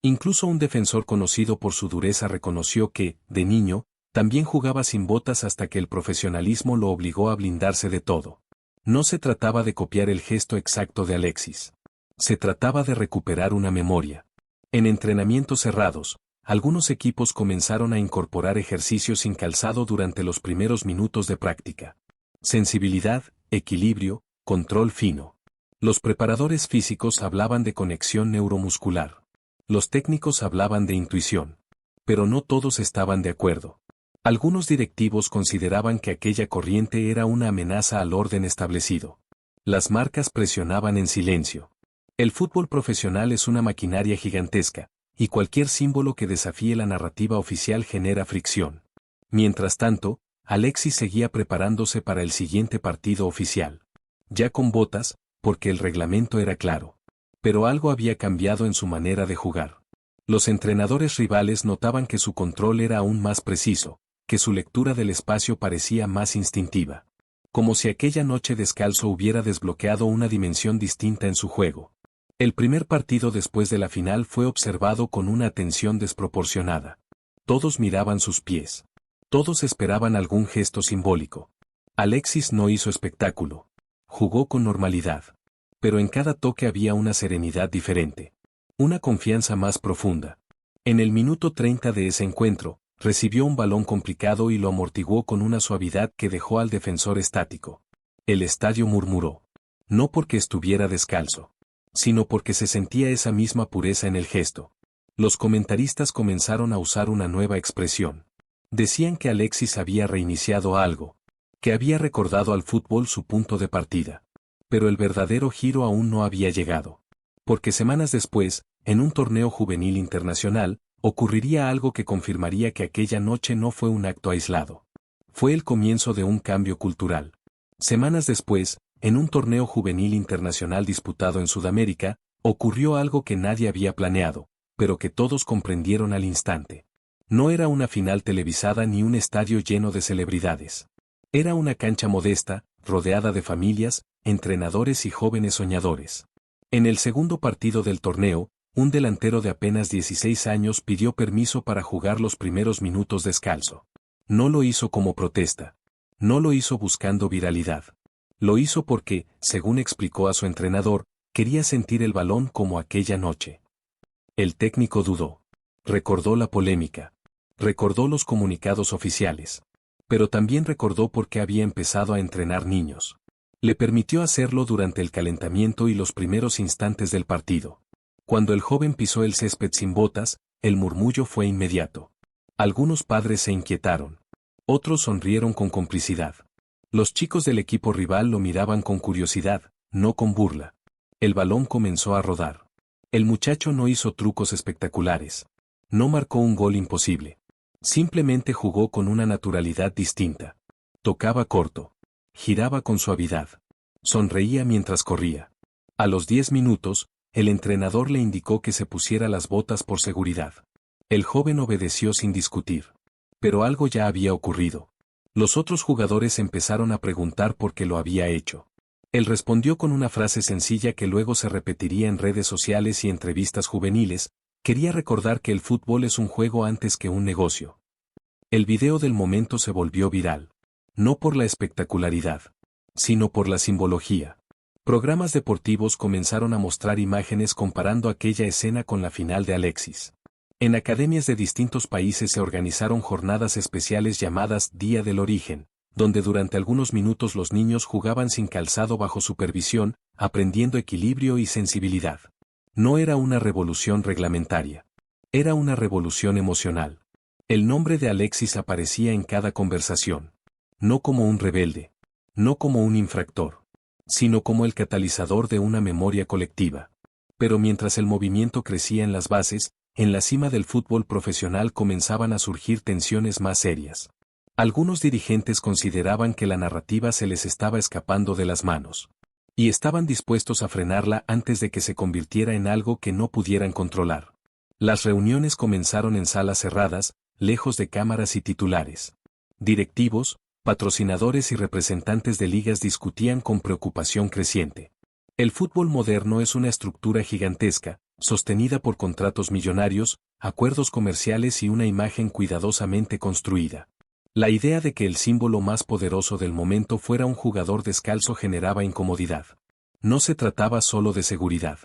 Incluso un defensor conocido por su dureza reconoció que, de niño, también jugaba sin botas hasta que el profesionalismo lo obligó a blindarse de todo. No se trataba de copiar el gesto exacto de Alexis. Se trataba de recuperar una memoria. En entrenamientos cerrados, algunos equipos comenzaron a incorporar ejercicios sin calzado durante los primeros minutos de práctica. Sensibilidad, equilibrio, control fino. Los preparadores físicos hablaban de conexión neuromuscular. Los técnicos hablaban de intuición. Pero no todos estaban de acuerdo. Algunos directivos consideraban que aquella corriente era una amenaza al orden establecido. Las marcas presionaban en silencio. El fútbol profesional es una maquinaria gigantesca, y cualquier símbolo que desafíe la narrativa oficial genera fricción. Mientras tanto, Alexis seguía preparándose para el siguiente partido oficial. Ya con botas, porque el reglamento era claro. Pero algo había cambiado en su manera de jugar. Los entrenadores rivales notaban que su control era aún más preciso, que su lectura del espacio parecía más instintiva. Como si aquella noche descalzo hubiera desbloqueado una dimensión distinta en su juego. El primer partido después de la final fue observado con una atención desproporcionada. Todos miraban sus pies. Todos esperaban algún gesto simbólico. Alexis no hizo espectáculo. Jugó con normalidad. Pero en cada toque había una serenidad diferente. Una confianza más profunda. En el minuto 30 de ese encuentro, recibió un balón complicado y lo amortiguó con una suavidad que dejó al defensor estático. El estadio murmuró. No porque estuviera descalzo, sino porque se sentía esa misma pureza en el gesto. Los comentaristas comenzaron a usar una nueva expresión. Decían que Alexis había reiniciado algo, que había recordado al fútbol su punto de partida. Pero el verdadero giro aún no había llegado. Porque semanas después, en un torneo juvenil internacional, ocurriría algo que confirmaría que aquella noche no fue un acto aislado. Fue el comienzo de un cambio cultural. Semanas después, en un torneo juvenil internacional disputado en Sudamérica, ocurrió algo que nadie había planeado, pero que todos comprendieron al instante. No era una final televisada ni un estadio lleno de celebridades. Era una cancha modesta, rodeada de familias, entrenadores y jóvenes soñadores. En el segundo partido del torneo, un delantero de apenas 16 años pidió permiso para jugar los primeros minutos descalzo. No lo hizo como protesta. No lo hizo buscando viralidad. Lo hizo porque, según explicó a su entrenador, quería sentir el balón como aquella noche. El técnico dudó. Recordó la polémica. Recordó los comunicados oficiales. Pero también recordó por qué había empezado a entrenar niños. Le permitió hacerlo durante el calentamiento y los primeros instantes del partido. Cuando el joven pisó el césped sin botas, el murmullo fue inmediato. Algunos padres se inquietaron. Otros sonrieron con complicidad. Los chicos del equipo rival lo miraban con curiosidad, no con burla. El balón comenzó a rodar. El muchacho no hizo trucos espectaculares. No marcó un gol imposible. Simplemente jugó con una naturalidad distinta. Tocaba corto. Giraba con suavidad. Sonreía mientras corría. A los 10 minutos, el entrenador le indicó que se pusiera las botas por seguridad. El joven obedeció sin discutir. Pero algo ya había ocurrido. Los otros jugadores empezaron a preguntar por qué lo había hecho. Él respondió con una frase sencilla que luego se repetiría en redes sociales y entrevistas juveniles: quería recordar que el fútbol es un juego antes que un negocio. El video del momento se volvió viral. No por la espectacularidad, sino por la simbología. Programas deportivos comenzaron a mostrar imágenes comparando aquella escena con la final de Alexis. En academias de distintos países se organizaron jornadas especiales llamadas Día del Origen, donde durante algunos minutos los niños jugaban sin calzado bajo supervisión, aprendiendo equilibrio y sensibilidad. No era una revolución reglamentaria. Era una revolución emocional. El nombre de Alexis aparecía en cada conversación. No como un rebelde. No como un infractor. Sino como el catalizador de una memoria colectiva. Pero mientras el movimiento crecía en las bases, en la cima del fútbol profesional comenzaban a surgir tensiones más serias. Algunos dirigentes consideraban que la narrativa se les estaba escapando de las manos. Y estaban dispuestos a frenarla antes de que se convirtiera en algo que no pudieran controlar. Las reuniones comenzaron en salas cerradas, lejos de cámaras y titulares. Directivos, patrocinadores y representantes de ligas discutían con preocupación creciente. El fútbol moderno es una estructura gigantesca, sostenida por contratos millonarios, acuerdos comerciales y una imagen cuidadosamente construida. La idea de que el símbolo más poderoso del momento fuera un jugador descalzo generaba incomodidad. No se trataba solo de seguridad.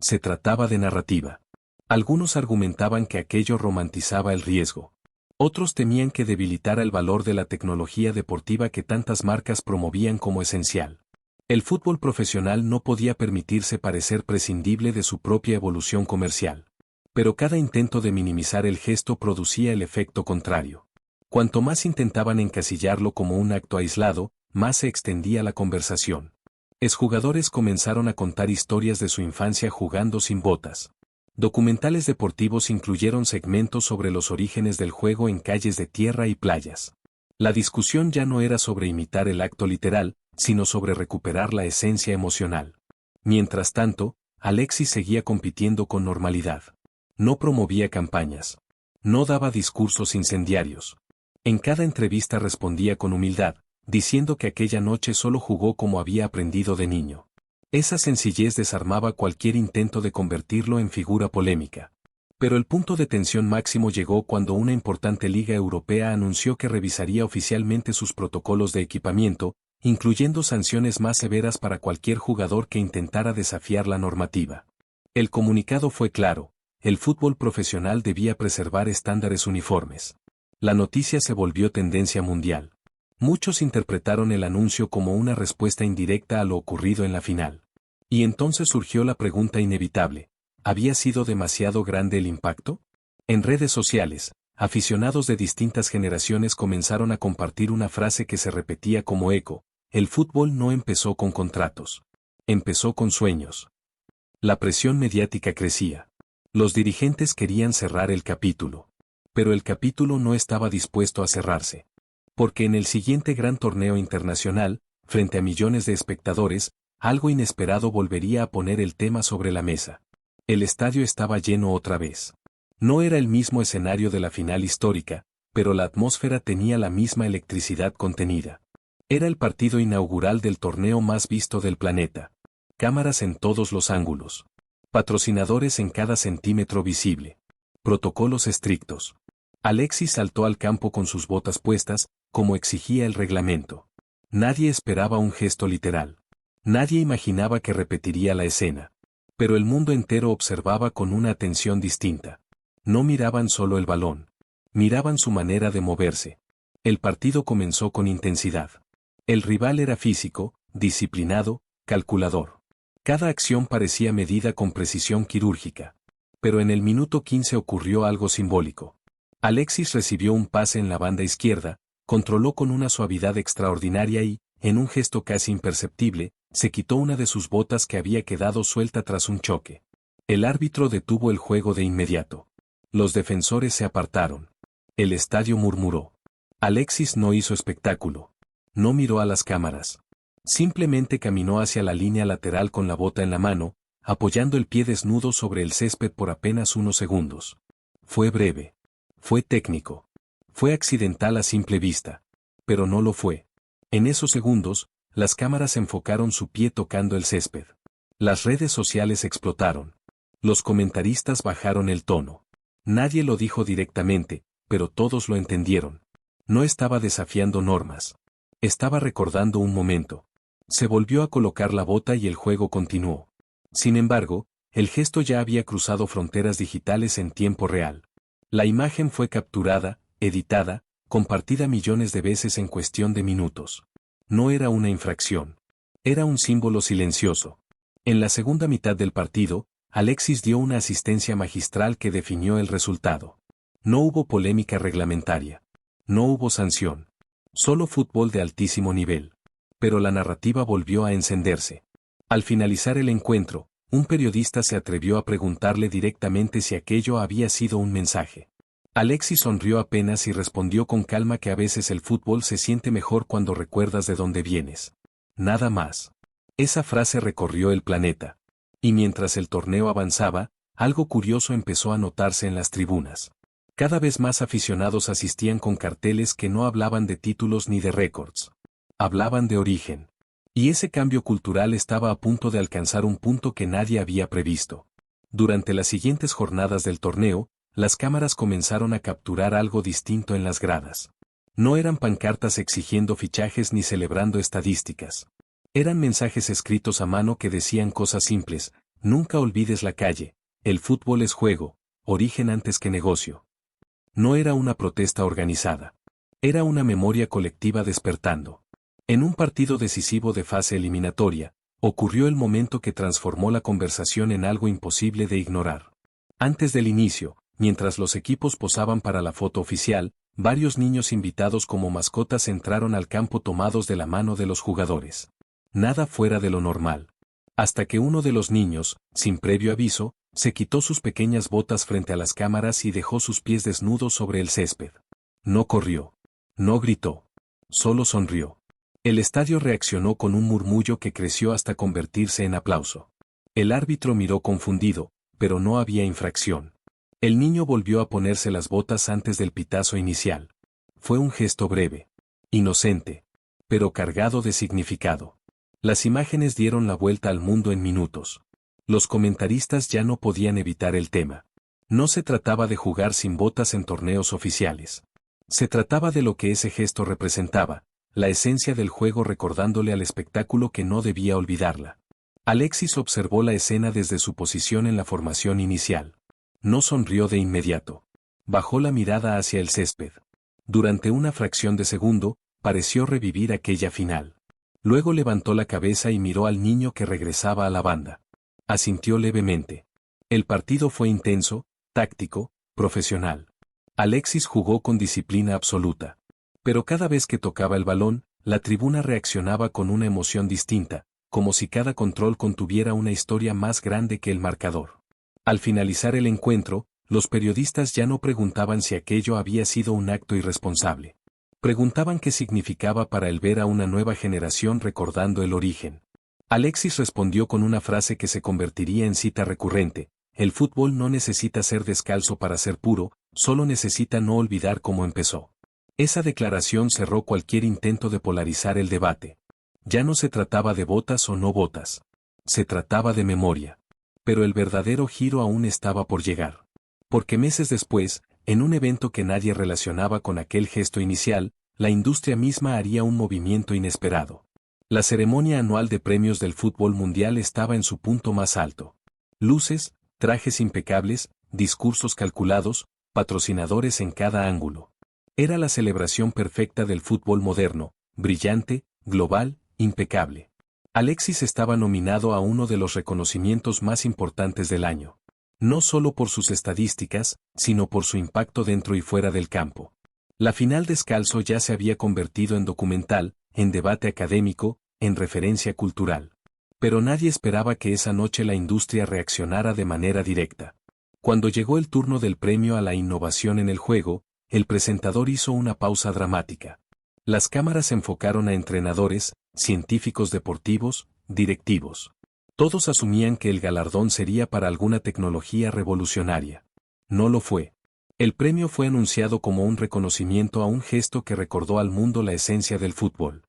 Se trataba de narrativa. Algunos argumentaban que aquello romantizaba el riesgo. Otros temían que debilitara el valor de la tecnología deportiva que tantas marcas promovían como esencial. El fútbol profesional no podía permitirse parecer prescindible de su propia evolución comercial. Pero cada intento de minimizar el gesto producía el efecto contrario. Cuanto más intentaban encasillarlo como un acto aislado, más se extendía la conversación. Exjugadores comenzaron a contar historias de su infancia jugando sin botas. Documentales deportivos incluyeron segmentos sobre los orígenes del juego en calles de tierra y playas. La discusión ya no era sobre imitar el acto literal, sino sobre recuperar la esencia emocional. Mientras tanto, Alexis seguía compitiendo con normalidad. No promovía campañas. No daba discursos incendiarios. En cada entrevista respondía con humildad, diciendo que aquella noche solo jugó como había aprendido de niño. Esa sencillez desarmaba cualquier intento de convertirlo en figura polémica. Pero el punto de tensión máximo llegó cuando una importante liga europea anunció que revisaría oficialmente sus protocolos de equipamiento, incluyendo sanciones más severas para cualquier jugador que intentara desafiar la normativa. El comunicado fue claro: el fútbol profesional debía preservar estándares uniformes. La noticia se volvió tendencia mundial. Muchos interpretaron el anuncio como una respuesta indirecta a lo ocurrido en la final. Y entonces surgió la pregunta inevitable: ¿había sido demasiado grande el impacto? En redes sociales, aficionados de distintas generaciones comenzaron a compartir una frase que se repetía como eco: el fútbol no empezó con contratos. Empezó con sueños. La presión mediática crecía. Los dirigentes querían cerrar el capítulo. Pero el capítulo no estaba dispuesto a cerrarse. Porque en el siguiente gran torneo internacional, frente a millones de espectadores, algo inesperado volvería a poner el tema sobre la mesa. El estadio estaba lleno otra vez. No era el mismo escenario de la final histórica, pero la atmósfera tenía la misma electricidad contenida. Era el partido inaugural del torneo más visto del planeta. Cámaras en todos los ángulos. Patrocinadores en cada centímetro visible. Protocolos estrictos. Alexis saltó al campo con sus botas puestas, como exigía el reglamento. Nadie esperaba un gesto literal. Nadie imaginaba que repetiría la escena. Pero el mundo entero observaba con una atención distinta. No miraban solo el balón. Miraban su manera de moverse. El partido comenzó con intensidad. El rival era físico, disciplinado, calculador. Cada acción parecía medida con precisión quirúrgica. Pero en el minuto 15 ocurrió algo simbólico. Alexis recibió un pase en la banda izquierda, controló con una suavidad extraordinaria y, en un gesto casi imperceptible, se quitó una de sus botas que había quedado suelta tras un choque. El árbitro detuvo el juego de inmediato. Los defensores se apartaron. El estadio murmuró. Alexis no hizo espectáculo. No miró a las cámaras. Simplemente caminó hacia la línea lateral con la bota en la mano, apoyando el pie desnudo sobre el césped por apenas unos segundos. Fue breve. Fue técnico. Fue accidental a simple vista. Pero no lo fue. En esos segundos, las cámaras enfocaron su pie tocando el césped. Las redes sociales explotaron. Los comentaristas bajaron el tono. Nadie lo dijo directamente, pero todos lo entendieron. No estaba desafiando normas. Estaba recordando un momento. Se volvió a colocar la bota y el juego continuó. Sin embargo, el gesto ya había cruzado fronteras digitales en tiempo real. La imagen fue capturada, editada, compartida millones de veces en cuestión de minutos. No era una infracción. Era un símbolo silencioso. En la segunda mitad del partido, Alexis dio una asistencia magistral que definió el resultado. No hubo polémica reglamentaria. No hubo sanción. Solo fútbol de altísimo nivel. Pero la narrativa volvió a encenderse. Al finalizar el encuentro, un periodista se atrevió a preguntarle directamente si aquello había sido un mensaje. Alexis sonrió apenas y respondió con calma que a veces el fútbol se siente mejor cuando recuerdas de dónde vienes. Nada más. Esa frase recorrió el planeta. Y mientras el torneo avanzaba, algo curioso empezó a notarse en las tribunas. Cada vez más aficionados asistían con carteles que no hablaban de títulos ni de récords. Hablaban de origen. Y ese cambio cultural estaba a punto de alcanzar un punto que nadie había previsto. Durante las siguientes jornadas del torneo, las cámaras comenzaron a capturar algo distinto en las gradas. No eran pancartas exigiendo fichajes ni celebrando estadísticas. Eran mensajes escritos a mano que decían cosas simples: nunca olvides la calle, el fútbol es juego, origen antes que negocio. No era una protesta organizada. Era una memoria colectiva despertando. En un partido decisivo de fase eliminatoria, ocurrió el momento que transformó la conversación en algo imposible de ignorar. Antes del inicio, mientras los equipos posaban para la foto oficial, varios niños invitados como mascotas entraron al campo tomados de la mano de los jugadores. Nada fuera de lo normal. Hasta que uno de los niños, sin previo aviso, se quitó sus pequeñas botas frente a las cámaras y dejó sus pies desnudos sobre el césped. No corrió. No gritó. Solo sonrió. El estadio reaccionó con un murmullo que creció hasta convertirse en aplauso. El árbitro miró confundido, pero no había infracción. El niño volvió a ponerse las botas antes del pitazo inicial. Fue un gesto breve. Inocente. Pero cargado de significado. Las imágenes dieron la vuelta al mundo en minutos. Los comentaristas ya no podían evitar el tema. No se trataba de jugar sin botas en torneos oficiales. Se trataba de lo que ese gesto representaba, la esencia del juego, recordándole al espectáculo que no debía olvidarla. Alexis observó la escena desde su posición en la formación inicial. No sonrió de inmediato. Bajó la mirada hacia el césped. Durante una fracción de segundo, pareció revivir aquella final. Luego levantó la cabeza y miró al niño que regresaba a la banda. Asintió levemente. El partido fue intenso, táctico, profesional. Alexis jugó con disciplina absoluta. Pero cada vez que tocaba el balón, la tribuna reaccionaba con una emoción distinta, como si cada control contuviera una historia más grande que el marcador. Al finalizar el encuentro, los periodistas ya no preguntaban si aquello había sido un acto irresponsable. Preguntaban qué significaba para él ver a una nueva generación recordando el origen. Alexis respondió con una frase que se convertiría en cita recurrente: el fútbol no necesita ser descalzo para ser puro, solo necesita no olvidar cómo empezó. Esa declaración cerró cualquier intento de polarizar el debate. Ya no se trataba de botas o no botas. Se trataba de memoria. Pero el verdadero giro aún estaba por llegar. Porque meses después, en un evento que nadie relacionaba con aquel gesto inicial, la industria misma haría un movimiento inesperado. La ceremonia anual de premios del fútbol mundial estaba en su punto más alto. Luces, trajes impecables, discursos calculados, patrocinadores en cada ángulo. Era la celebración perfecta del fútbol moderno, brillante, global, impecable. Alexis estaba nominado a uno de los reconocimientos más importantes del año. No solo por sus estadísticas, sino por su impacto dentro y fuera del campo. La final descalzo ya se había convertido en documental, en debate académico, en referencia cultural. Pero nadie esperaba que esa noche la industria reaccionara de manera directa. Cuando llegó el turno del premio a la innovación en el juego, el presentador hizo una pausa dramática. Las cámaras enfocaron a entrenadores, científicos deportivos, directivos. Todos asumían que el galardón sería para alguna tecnología revolucionaria. No lo fue. El premio fue anunciado como un reconocimiento a un gesto que recordó al mundo la esencia del fútbol.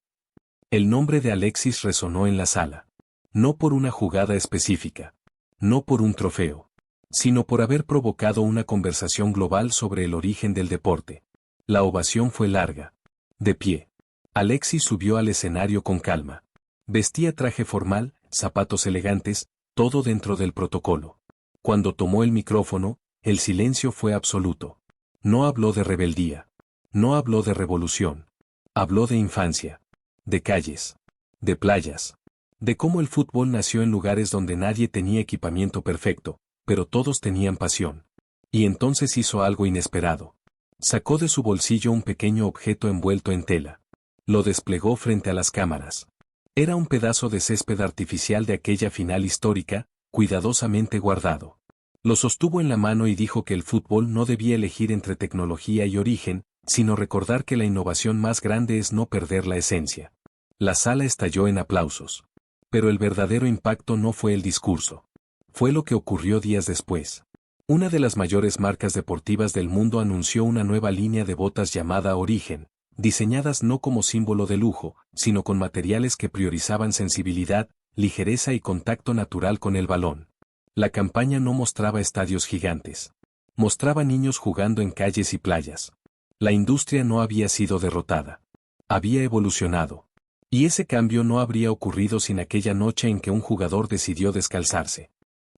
El nombre de Alexis resonó en la sala. No por una jugada específica. No por un trofeo. Sino por haber provocado una conversación global sobre el origen del deporte. La ovación fue larga. De pie. Alexis subió al escenario con calma. Vestía traje formal, zapatos elegantes, todo dentro del protocolo. Cuando tomó el micrófono, el silencio fue absoluto. No habló de rebeldía. No habló de revolución. Habló de infancia. De calles. De playas. De cómo el fútbol nació en lugares donde nadie tenía equipamiento perfecto, pero todos tenían pasión. Y entonces hizo algo inesperado. Sacó de su bolsillo un pequeño objeto envuelto en tela. Lo desplegó frente a las cámaras. Era un pedazo de césped artificial de aquella final histórica, cuidadosamente guardado. Lo sostuvo en la mano y dijo que el fútbol no debía elegir entre tecnología y origen, sino recordar que la innovación más grande es no perder la esencia. La sala estalló en aplausos. Pero el verdadero impacto no fue el discurso. Fue lo que ocurrió días después. Una de las mayores marcas deportivas del mundo anunció una nueva línea de botas llamada Origen, diseñadas no como símbolo de lujo, sino con materiales que priorizaban sensibilidad, ligereza y contacto natural con el balón. La campaña no mostraba estadios gigantes. Mostraba niños jugando en calles y playas. La industria no había sido derrotada. Había evolucionado. Y ese cambio no habría ocurrido sin aquella noche en que un jugador decidió descalzarse.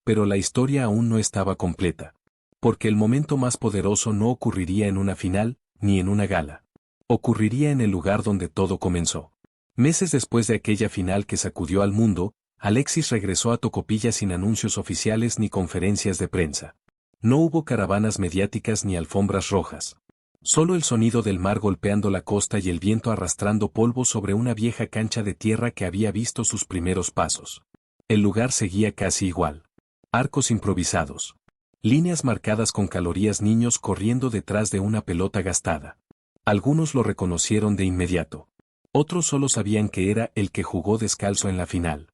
Pero la historia aún no estaba completa. Porque el momento más poderoso no ocurriría en una final, ni en una gala. Ocurriría en el lugar donde todo comenzó. Meses después de aquella final que sacudió al mundo, Alexis regresó a Tocopilla sin anuncios oficiales ni conferencias de prensa. No hubo caravanas mediáticas ni alfombras rojas. Solo el sonido del mar golpeando la costa y el viento arrastrando polvo sobre una vieja cancha de tierra que había visto sus primeros pasos. El lugar seguía casi igual. Arcos improvisados. Líneas marcadas con calorías, niños corriendo detrás de una pelota gastada. Algunos lo reconocieron de inmediato. Otros solo sabían que era el que jugó descalzo en la final.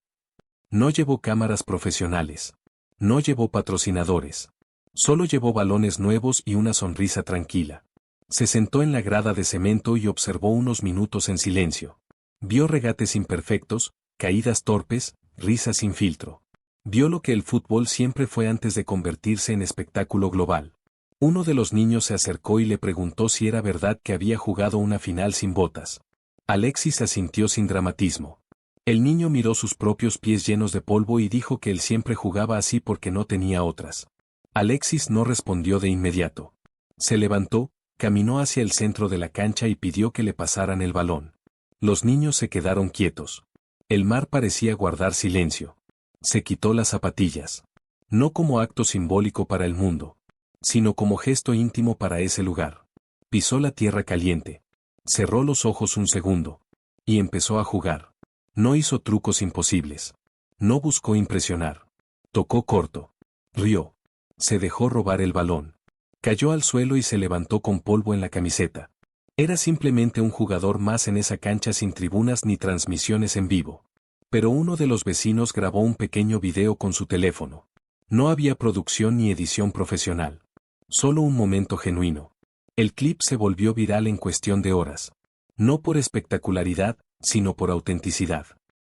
No llevó cámaras profesionales. No llevó patrocinadores. Solo llevó balones nuevos y una sonrisa tranquila. Se sentó en la grada de cemento y observó unos minutos en silencio. Vio regates imperfectos, caídas torpes, risas sin filtro. Vio lo que el fútbol siempre fue antes de convertirse en espectáculo global. Uno de los niños se acercó y le preguntó si era verdad que había jugado una final sin botas. Alexis asintió sin dramatismo. El niño miró sus propios pies llenos de polvo y dijo que él siempre jugaba así porque no tenía otras. Alexis no respondió de inmediato. Se levantó, caminó hacia el centro de la cancha y pidió que le pasaran el balón. Los niños se quedaron quietos. El mar parecía guardar silencio. Se quitó las zapatillas. No como acto simbólico para el mundo, sino como gesto íntimo para ese lugar. Pisó la tierra caliente. Cerró los ojos un segundo. Y empezó a jugar. No hizo trucos imposibles. No buscó impresionar. Tocó corto. Rió. Se dejó robar el balón. Cayó al suelo y se levantó con polvo en la camiseta. Era simplemente un jugador más en esa cancha sin tribunas ni transmisiones en vivo. Pero uno de los vecinos grabó un pequeño video con su teléfono. No había producción ni edición profesional. Solo un momento genuino. El clip se volvió viral en cuestión de horas. No por espectacularidad, sino por autenticidad.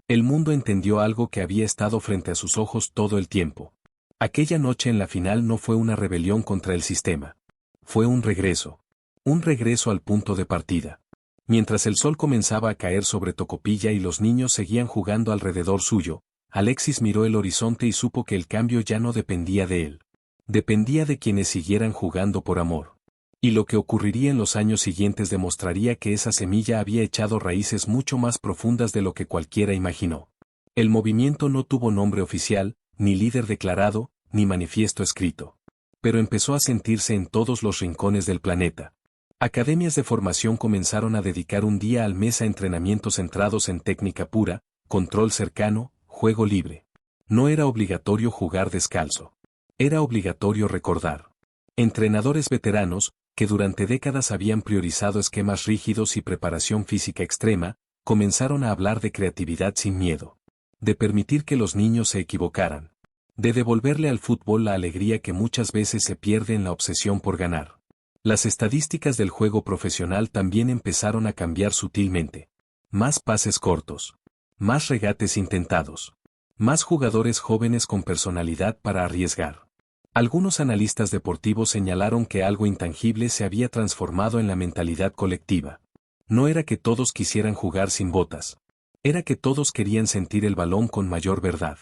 El mundo entendió algo que había estado frente a sus ojos todo el tiempo. Aquella noche en la final no fue una rebelión contra el sistema. Fue un regreso. Un regreso al punto de partida. Mientras el sol comenzaba a caer sobre Tocopilla y los niños seguían jugando alrededor suyo, Alexis miró el horizonte y supo que el cambio ya no dependía de él. Dependía de quienes siguieran jugando por amor. Y lo que ocurriría en los años siguientes demostraría que esa semilla había echado raíces mucho más profundas de lo que cualquiera imaginó. El movimiento no tuvo nombre oficial, ni líder declarado, ni manifiesto escrito. Pero empezó a sentirse en todos los rincones del planeta. Academias de formación comenzaron a dedicar un día al mes a entrenamientos centrados en técnica pura, control cercano, juego libre. No era obligatorio jugar descalzo. Era obligatorio recordar. Entrenadores veteranos, que durante décadas habían priorizado esquemas rígidos y preparación física extrema, comenzaron a hablar de creatividad sin miedo. De permitir que los niños se equivocaran. De devolverle al fútbol la alegría que muchas veces se pierde en la obsesión por ganar. Las estadísticas del juego profesional también empezaron a cambiar sutilmente. Más pases cortos. Más regates intentados. Más jugadores jóvenes con personalidad para arriesgar. Algunos analistas deportivos señalaron que algo intangible se había transformado en la mentalidad colectiva. No era que todos quisieran jugar sin botas. Era que todos querían sentir el balón con mayor verdad.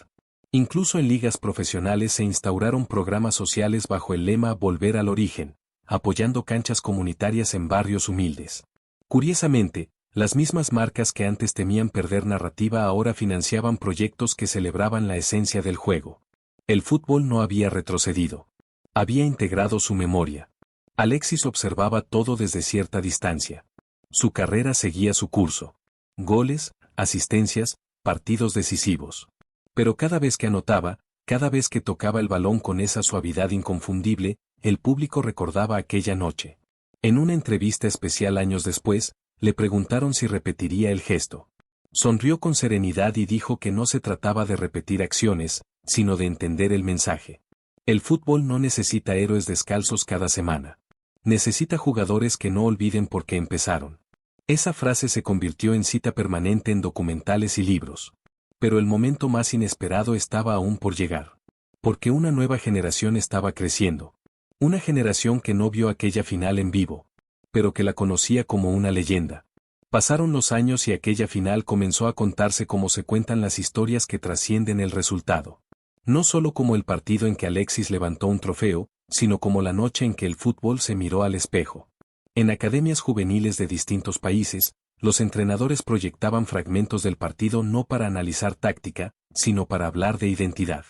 Incluso en ligas profesionales se instauraron programas sociales bajo el lema Volver al origen, apoyando canchas comunitarias en barrios humildes. Curiosamente, las mismas marcas que antes temían perder narrativa ahora financiaban proyectos que celebraban la esencia del juego. El fútbol no había retrocedido. Había integrado su memoria. Alexis observaba todo desde cierta distancia. Su carrera seguía su curso. Goles, asistencias, partidos decisivos. Pero cada vez que anotaba, cada vez que tocaba el balón con esa suavidad inconfundible, el público recordaba aquella noche. En una entrevista especial años después, le preguntaron si repetiría el gesto. Sonrió con serenidad y dijo que no se trataba de repetir acciones, sino de entender el mensaje. El fútbol no necesita héroes descalzos cada semana. Necesita jugadores que no olviden por qué empezaron. Esa frase se convirtió en cita permanente en documentales y libros. Pero el momento más inesperado estaba aún por llegar. Porque una nueva generación estaba creciendo. Una generación que no vio aquella final en vivo, pero que la conocía como una leyenda. Pasaron los años y aquella final comenzó a contarse como se cuentan las historias que trascienden el resultado. No solo como el partido en que Alexis levantó un trofeo, sino como la noche en que el fútbol se miró al espejo. En academias juveniles de distintos países, los entrenadores proyectaban fragmentos del partido no para analizar táctica, sino para hablar de identidad.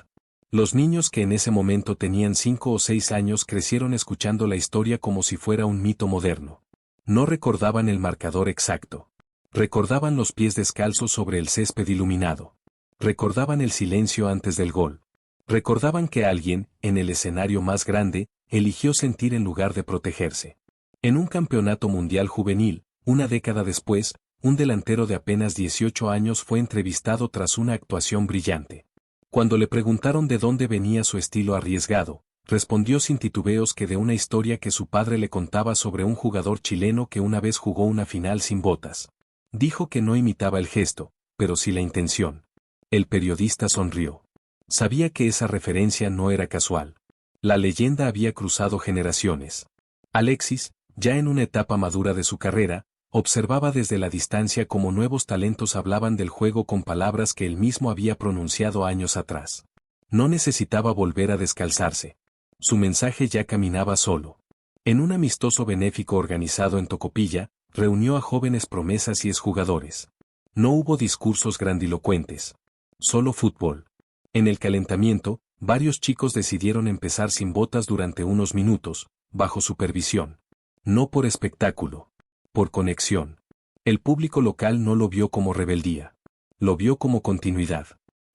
Los niños que en ese momento tenían 5 o 6 años crecieron escuchando la historia como si fuera un mito moderno. No recordaban el marcador exacto. Recordaban los pies descalzos sobre el césped iluminado. Recordaban el silencio antes del gol. Recordaban que alguien, en el escenario más grande, eligió sentir en lugar de protegerse. En un campeonato mundial juvenil, una década después, un delantero de apenas 18 años fue entrevistado tras una actuación brillante. Cuando le preguntaron de dónde venía su estilo arriesgado, respondió sin titubeos que de una historia que su padre le contaba sobre un jugador chileno que una vez jugó una final sin botas. Dijo que no imitaba el gesto, pero sí la intención. El periodista sonrió. Sabía que esa referencia no era casual. La leyenda había cruzado generaciones. Alexis, ya en una etapa madura de su carrera, observaba desde la distancia cómo nuevos talentos hablaban del juego con palabras que él mismo había pronunciado años atrás. No necesitaba volver a descalzarse. Su mensaje ya caminaba solo. En un amistoso benéfico organizado en Tocopilla, reunió a jóvenes promesas y exjugadores. No hubo discursos grandilocuentes. Solo fútbol. En el calentamiento, varios chicos decidieron empezar sin botas durante unos minutos, bajo supervisión. No por espectáculo. Por conexión. El público local no lo vio como rebeldía. Lo vio como continuidad.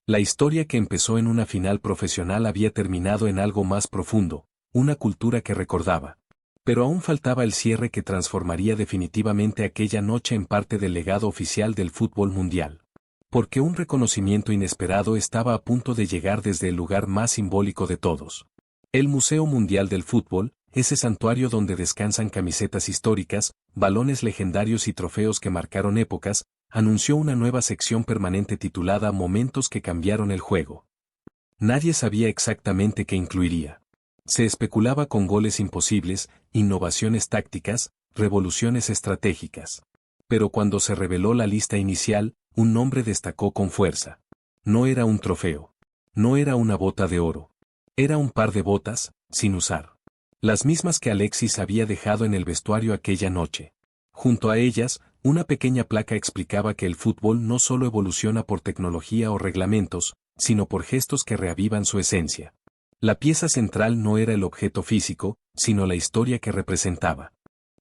La historia que empezó en una final profesional había terminado en algo más profundo, una cultura que recordaba. Pero aún faltaba el cierre que transformaría definitivamente aquella noche en parte del legado oficial del fútbol mundial. Porque un reconocimiento inesperado estaba a punto de llegar desde el lugar más simbólico de todos. El Museo Mundial del Fútbol, ese santuario donde descansan camisetas históricas, balones legendarios y trofeos que marcaron épocas, anunció una nueva sección permanente titulada Momentos que cambiaron el juego. Nadie sabía exactamente qué incluiría. Se especulaba con goles imposibles, innovaciones tácticas, revoluciones estratégicas. Pero cuando se reveló la lista inicial, un nombre destacó con fuerza. No era un trofeo. No era una bota de oro. Era un par de botas, sin usar. Las mismas que Alexis había dejado en el vestuario aquella noche. Junto a ellas, una pequeña placa explicaba que el fútbol no solo evoluciona por tecnología o reglamentos, sino por gestos que reavivan su esencia. La pieza central no era el objeto físico, sino la historia que representaba.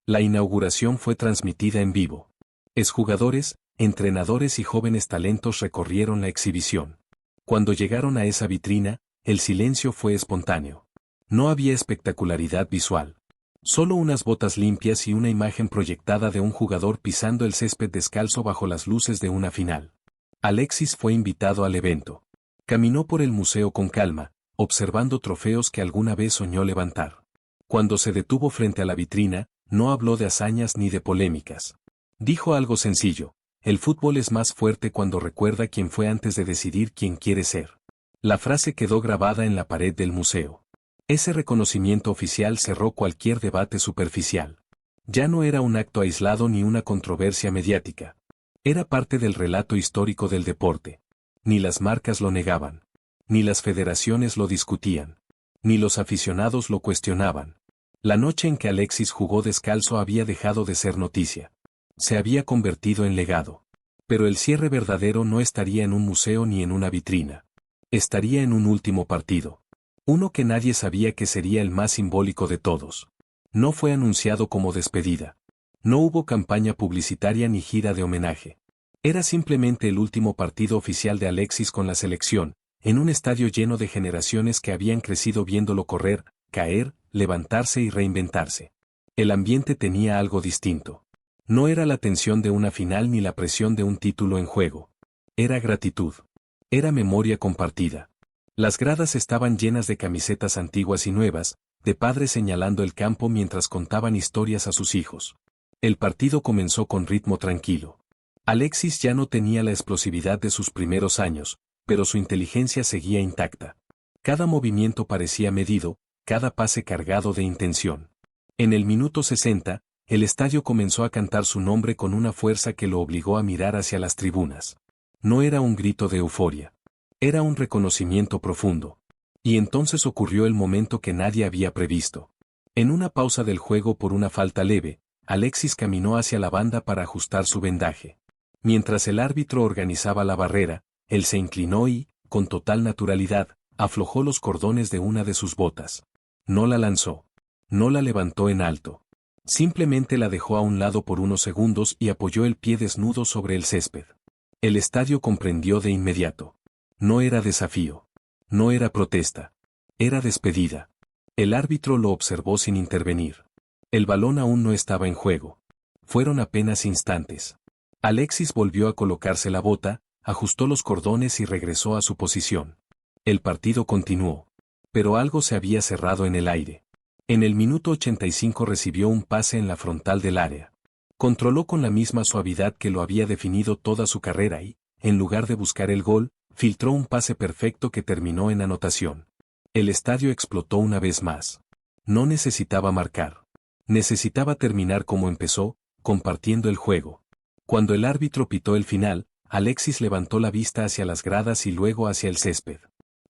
La inauguración fue transmitida en vivo. Exjugadores, entrenadores y jóvenes talentos recorrieron la exhibición. Cuando llegaron a esa vitrina, el silencio fue espontáneo. No había espectacularidad visual. Solo unas botas limpias y una imagen proyectada de un jugador pisando el césped descalzo bajo las luces de una final. Alexis fue invitado al evento. Caminó por el museo con calma, observando trofeos que alguna vez soñó levantar. Cuando se detuvo frente a la vitrina, no habló de hazañas ni de polémicas. Dijo algo sencillo: el fútbol es más fuerte cuando recuerda quién fue antes de decidir quién quiere ser. La frase quedó grabada en la pared del museo. Ese reconocimiento oficial cerró cualquier debate superficial. Ya no era un acto aislado ni una controversia mediática. Era parte del relato histórico del deporte. Ni las marcas lo negaban. Ni las federaciones lo discutían. Ni los aficionados lo cuestionaban. La noche en que Alexis jugó descalzo había dejado de ser noticia. Se había convertido en legado. Pero el cierre verdadero no estaría en un museo ni en una vitrina. Estaría en un último partido. Uno que nadie sabía que sería el más simbólico de todos. No fue anunciado como despedida. No hubo campaña publicitaria ni gira de homenaje. Era simplemente el último partido oficial de Alexis con la selección, en un estadio lleno de generaciones que habían crecido viéndolo correr, caer, levantarse y reinventarse. El ambiente tenía algo distinto. No era la tensión de una final ni la presión de un título en juego. Era gratitud. Era memoria compartida. Las gradas estaban llenas de camisetas antiguas y nuevas, de padres señalando el campo mientras contaban historias a sus hijos. El partido comenzó con ritmo tranquilo. Alexis ya no tenía la explosividad de sus primeros años, pero su inteligencia seguía intacta. Cada movimiento parecía medido, cada pase cargado de intención. En el minuto 60, el estadio comenzó a cantar su nombre con una fuerza que lo obligó a mirar hacia las tribunas. No era un grito de euforia. Era un reconocimiento profundo. Y entonces ocurrió el momento que nadie había previsto. En una pausa del juego por una falta leve, Alexis caminó hacia la banda para ajustar su vendaje. Mientras el árbitro organizaba la barrera, él se inclinó y, con total naturalidad, aflojó los cordones de una de sus botas. No la lanzó. No la levantó en alto. Simplemente la dejó a un lado por unos segundos y apoyó el pie desnudo sobre el césped. El estadio comprendió de inmediato. No era desafío. No era protesta. Era despedida. El árbitro lo observó sin intervenir. El balón aún no estaba en juego. Fueron apenas instantes. Alexis volvió a colocarse la bota, ajustó los cordones y regresó a su posición. El partido continuó. Pero algo se había cerrado en el aire. En el minuto 85 recibió un pase en la frontal del área. Controló con la misma suavidad que lo había definido toda su carrera y, en lugar de buscar el gol, filtró un pase perfecto que terminó en anotación. El estadio explotó una vez más. No necesitaba marcar. Necesitaba terminar como empezó, compartiendo el juego. Cuando el árbitro pitó el final, Alexis levantó la vista hacia las gradas y luego hacia el césped.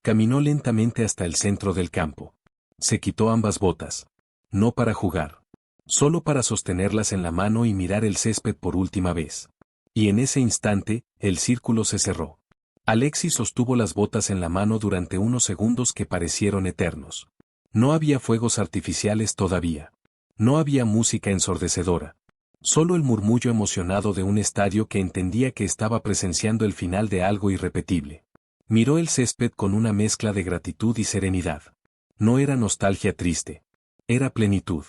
Caminó lentamente hasta el centro del campo. Se quitó ambas botas. No para jugar. Solo para sostenerlas en la mano y mirar el césped por última vez. Y en ese instante, el círculo se cerró. Alexis sostuvo las botas en la mano durante unos segundos que parecieron eternos. No había fuegos artificiales todavía. No había música ensordecedora. Solo el murmullo emocionado de un estadio que entendía que estaba presenciando el final de algo irrepetible. Miró el césped con una mezcla de gratitud y serenidad. No era nostalgia triste. Era plenitud.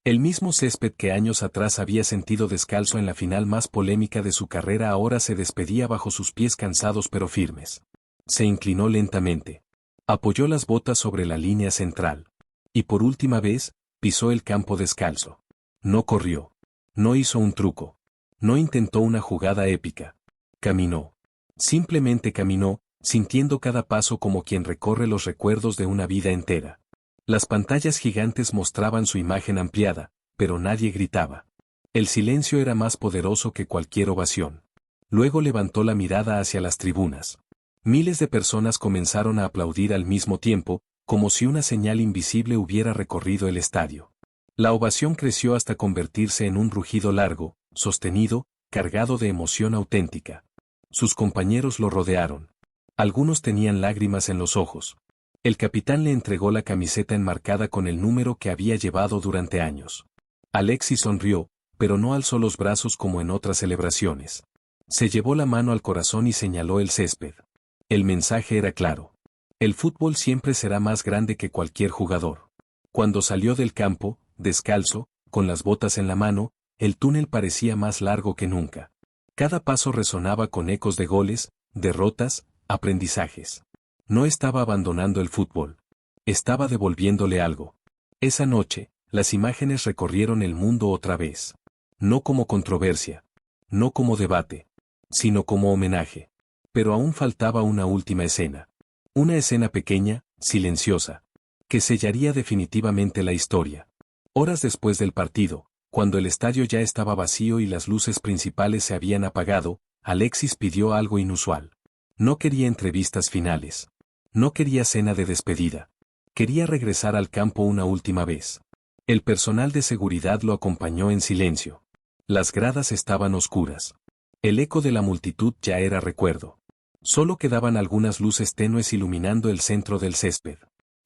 El mismo césped que años atrás había sentido descalzo en la final más polémica de su carrera ahora se despedía bajo sus pies cansados pero firmes. Se inclinó lentamente. Apoyó las botas sobre la línea central. Y por última vez, pisó el campo descalzo. No corrió. No hizo un truco. No intentó una jugada épica. Caminó. Simplemente caminó, sintiendo cada paso como quien recorre los recuerdos de una vida entera. Las pantallas gigantes mostraban su imagen ampliada, pero nadie gritaba. El silencio era más poderoso que cualquier ovación. Luego levantó la mirada hacia las tribunas. Miles de personas comenzaron a aplaudir al mismo tiempo, como si una señal invisible hubiera recorrido el estadio. La ovación creció hasta convertirse en un rugido largo, sostenido, cargado de emoción auténtica. Sus compañeros lo rodearon. Algunos tenían lágrimas en los ojos. El capitán le entregó la camiseta enmarcada con el número que había llevado durante años. Alexis sonrió, pero no alzó los brazos como en otras celebraciones. Se llevó la mano al corazón y señaló el césped. El mensaje era claro. El fútbol siempre será más grande que cualquier jugador. Cuando salió del campo, descalzo, con las botas en la mano, el túnel parecía más largo que nunca. Cada paso resonaba con ecos de goles, derrotas, aprendizajes. No estaba abandonando el fútbol. Estaba devolviéndole algo. Esa noche, las imágenes recorrieron el mundo otra vez. No como controversia. No como debate. Sino como homenaje. Pero aún faltaba una última escena. Una escena pequeña, silenciosa. Que sellaría definitivamente la historia. Horas después del partido, cuando el estadio ya estaba vacío y las luces principales se habían apagado, Alexis pidió algo inusual. No quería entrevistas finales. No quería cena de despedida. Quería regresar al campo una última vez. El personal de seguridad lo acompañó en silencio. Las gradas estaban oscuras. El eco de la multitud ya era recuerdo. Solo quedaban algunas luces tenues iluminando el centro del césped.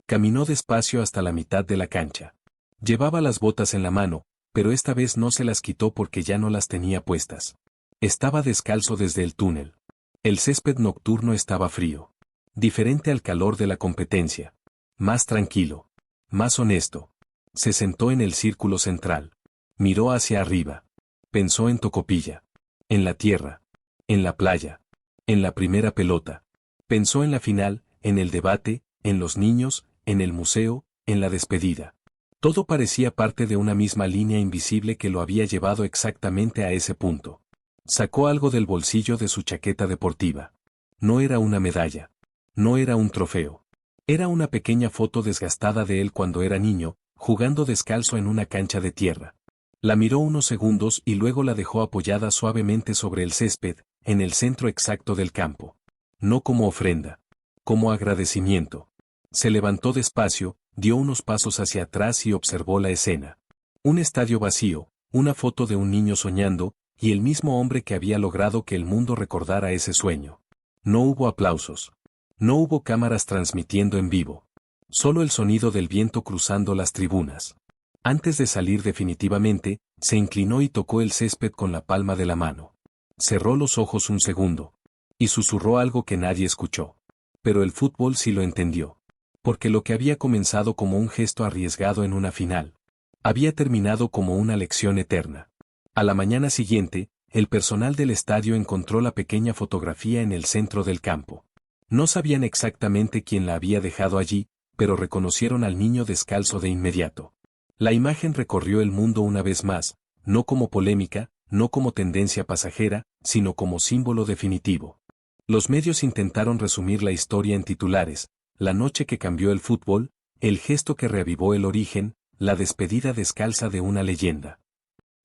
Caminó despacio hasta la mitad de la cancha. Llevaba las botas en la mano, pero esta vez no se las quitó porque ya no las tenía puestas. Estaba descalzo desde el túnel. El césped nocturno estaba frío. Diferente al calor de la competencia. Más tranquilo. Más honesto. Se sentó en el círculo central. Miró hacia arriba. Pensó en Tocopilla. En la tierra. En la playa. En la primera pelota. Pensó en la final, en el debate, en los niños, en el museo, en la despedida. Todo parecía parte de una misma línea invisible que lo había llevado exactamente a ese punto. Sacó algo del bolsillo de su chaqueta deportiva. No era una medalla. No era un trofeo. Era una pequeña foto desgastada de él cuando era niño, jugando descalzo en una cancha de tierra. La miró unos segundos y luego la dejó apoyada suavemente sobre el césped, en el centro exacto del campo. No como ofrenda. Como agradecimiento. Se levantó despacio, dio unos pasos hacia atrás y observó la escena. Un estadio vacío, una foto de un niño soñando, y el mismo hombre que había logrado que el mundo recordara ese sueño. No hubo aplausos. No hubo cámaras transmitiendo en vivo. Solo el sonido del viento cruzando las tribunas. Antes de salir definitivamente, se inclinó y tocó el césped con la palma de la mano. Cerró los ojos un segundo. Y susurró algo que nadie escuchó. Pero el fútbol sí lo entendió. Porque lo que había comenzado como un gesto arriesgado en una final, había terminado como una lección eterna. A la mañana siguiente, el personal del estadio encontró la pequeña fotografía en el centro del campo. No sabían exactamente quién la había dejado allí, pero reconocieron al niño descalzo de inmediato. La imagen recorrió el mundo una vez más, no como polémica, no como tendencia pasajera, sino como símbolo definitivo. Los medios intentaron resumir la historia en titulares: la noche que cambió el fútbol, el gesto que reavivó el origen, la despedida descalza de una leyenda.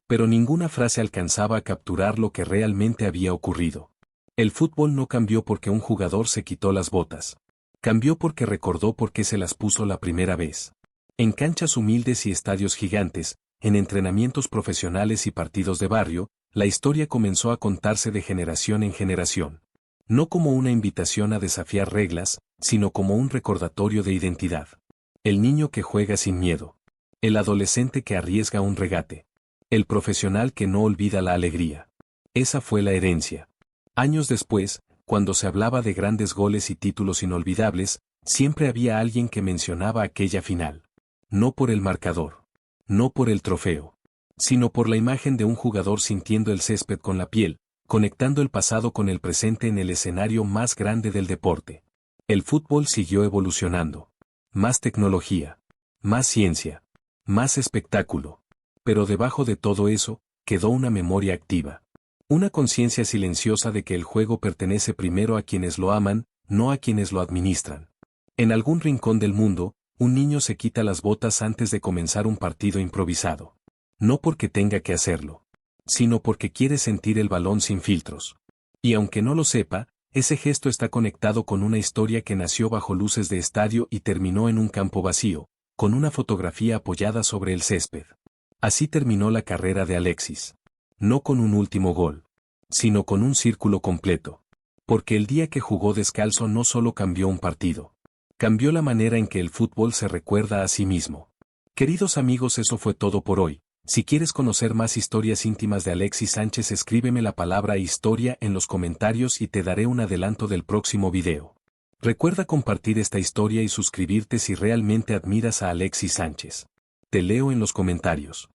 Pero ninguna frase alcanzaba a capturar lo que realmente había ocurrido. El fútbol no cambió porque un jugador se quitó las botas. Cambió porque recordó por qué se las puso la primera vez. En canchas humildes y estadios gigantes, en entrenamientos profesionales y partidos de barrio, la historia comenzó a contarse de generación en generación. No como una invitación a desafiar reglas, sino como un recordatorio de identidad. El niño que juega sin miedo. El adolescente que arriesga un regate. El profesional que no olvida la alegría. Esa fue la herencia. Años después, cuando se hablaba de grandes goles y títulos inolvidables, siempre había alguien que mencionaba aquella final. No por el marcador. No por el trofeo. Sino por la imagen de un jugador sintiendo el césped con la piel, conectando el pasado con el presente en el escenario más grande del deporte. El fútbol siguió evolucionando. Más tecnología. Más ciencia. Más espectáculo. Pero debajo de todo eso, quedó una memoria activa. Una conciencia silenciosa de que el juego pertenece primero a quienes lo aman, no a quienes lo administran. En algún rincón del mundo, un niño se quita las botas antes de comenzar un partido improvisado. No porque tenga que hacerlo, sino porque quiere sentir el balón sin filtros. Y aunque no lo sepa, ese gesto está conectado con una historia que nació bajo luces de estadio y terminó en un campo vacío, con una fotografía apoyada sobre el césped. Así terminó la carrera de Alexis. No con un último gol, sino con un círculo completo. Porque el día que jugó descalzo no solo cambió un partido. Cambió la manera en que el fútbol se recuerda a sí mismo. Queridos amigos, eso fue todo por hoy. Si quieres conocer más historias íntimas de Alexis Sánchez, escríbeme la palabra historia en los comentarios y te daré un adelanto del próximo video. Recuerda compartir esta historia y suscribirte si realmente admiras a Alexis Sánchez. Te leo en los comentarios.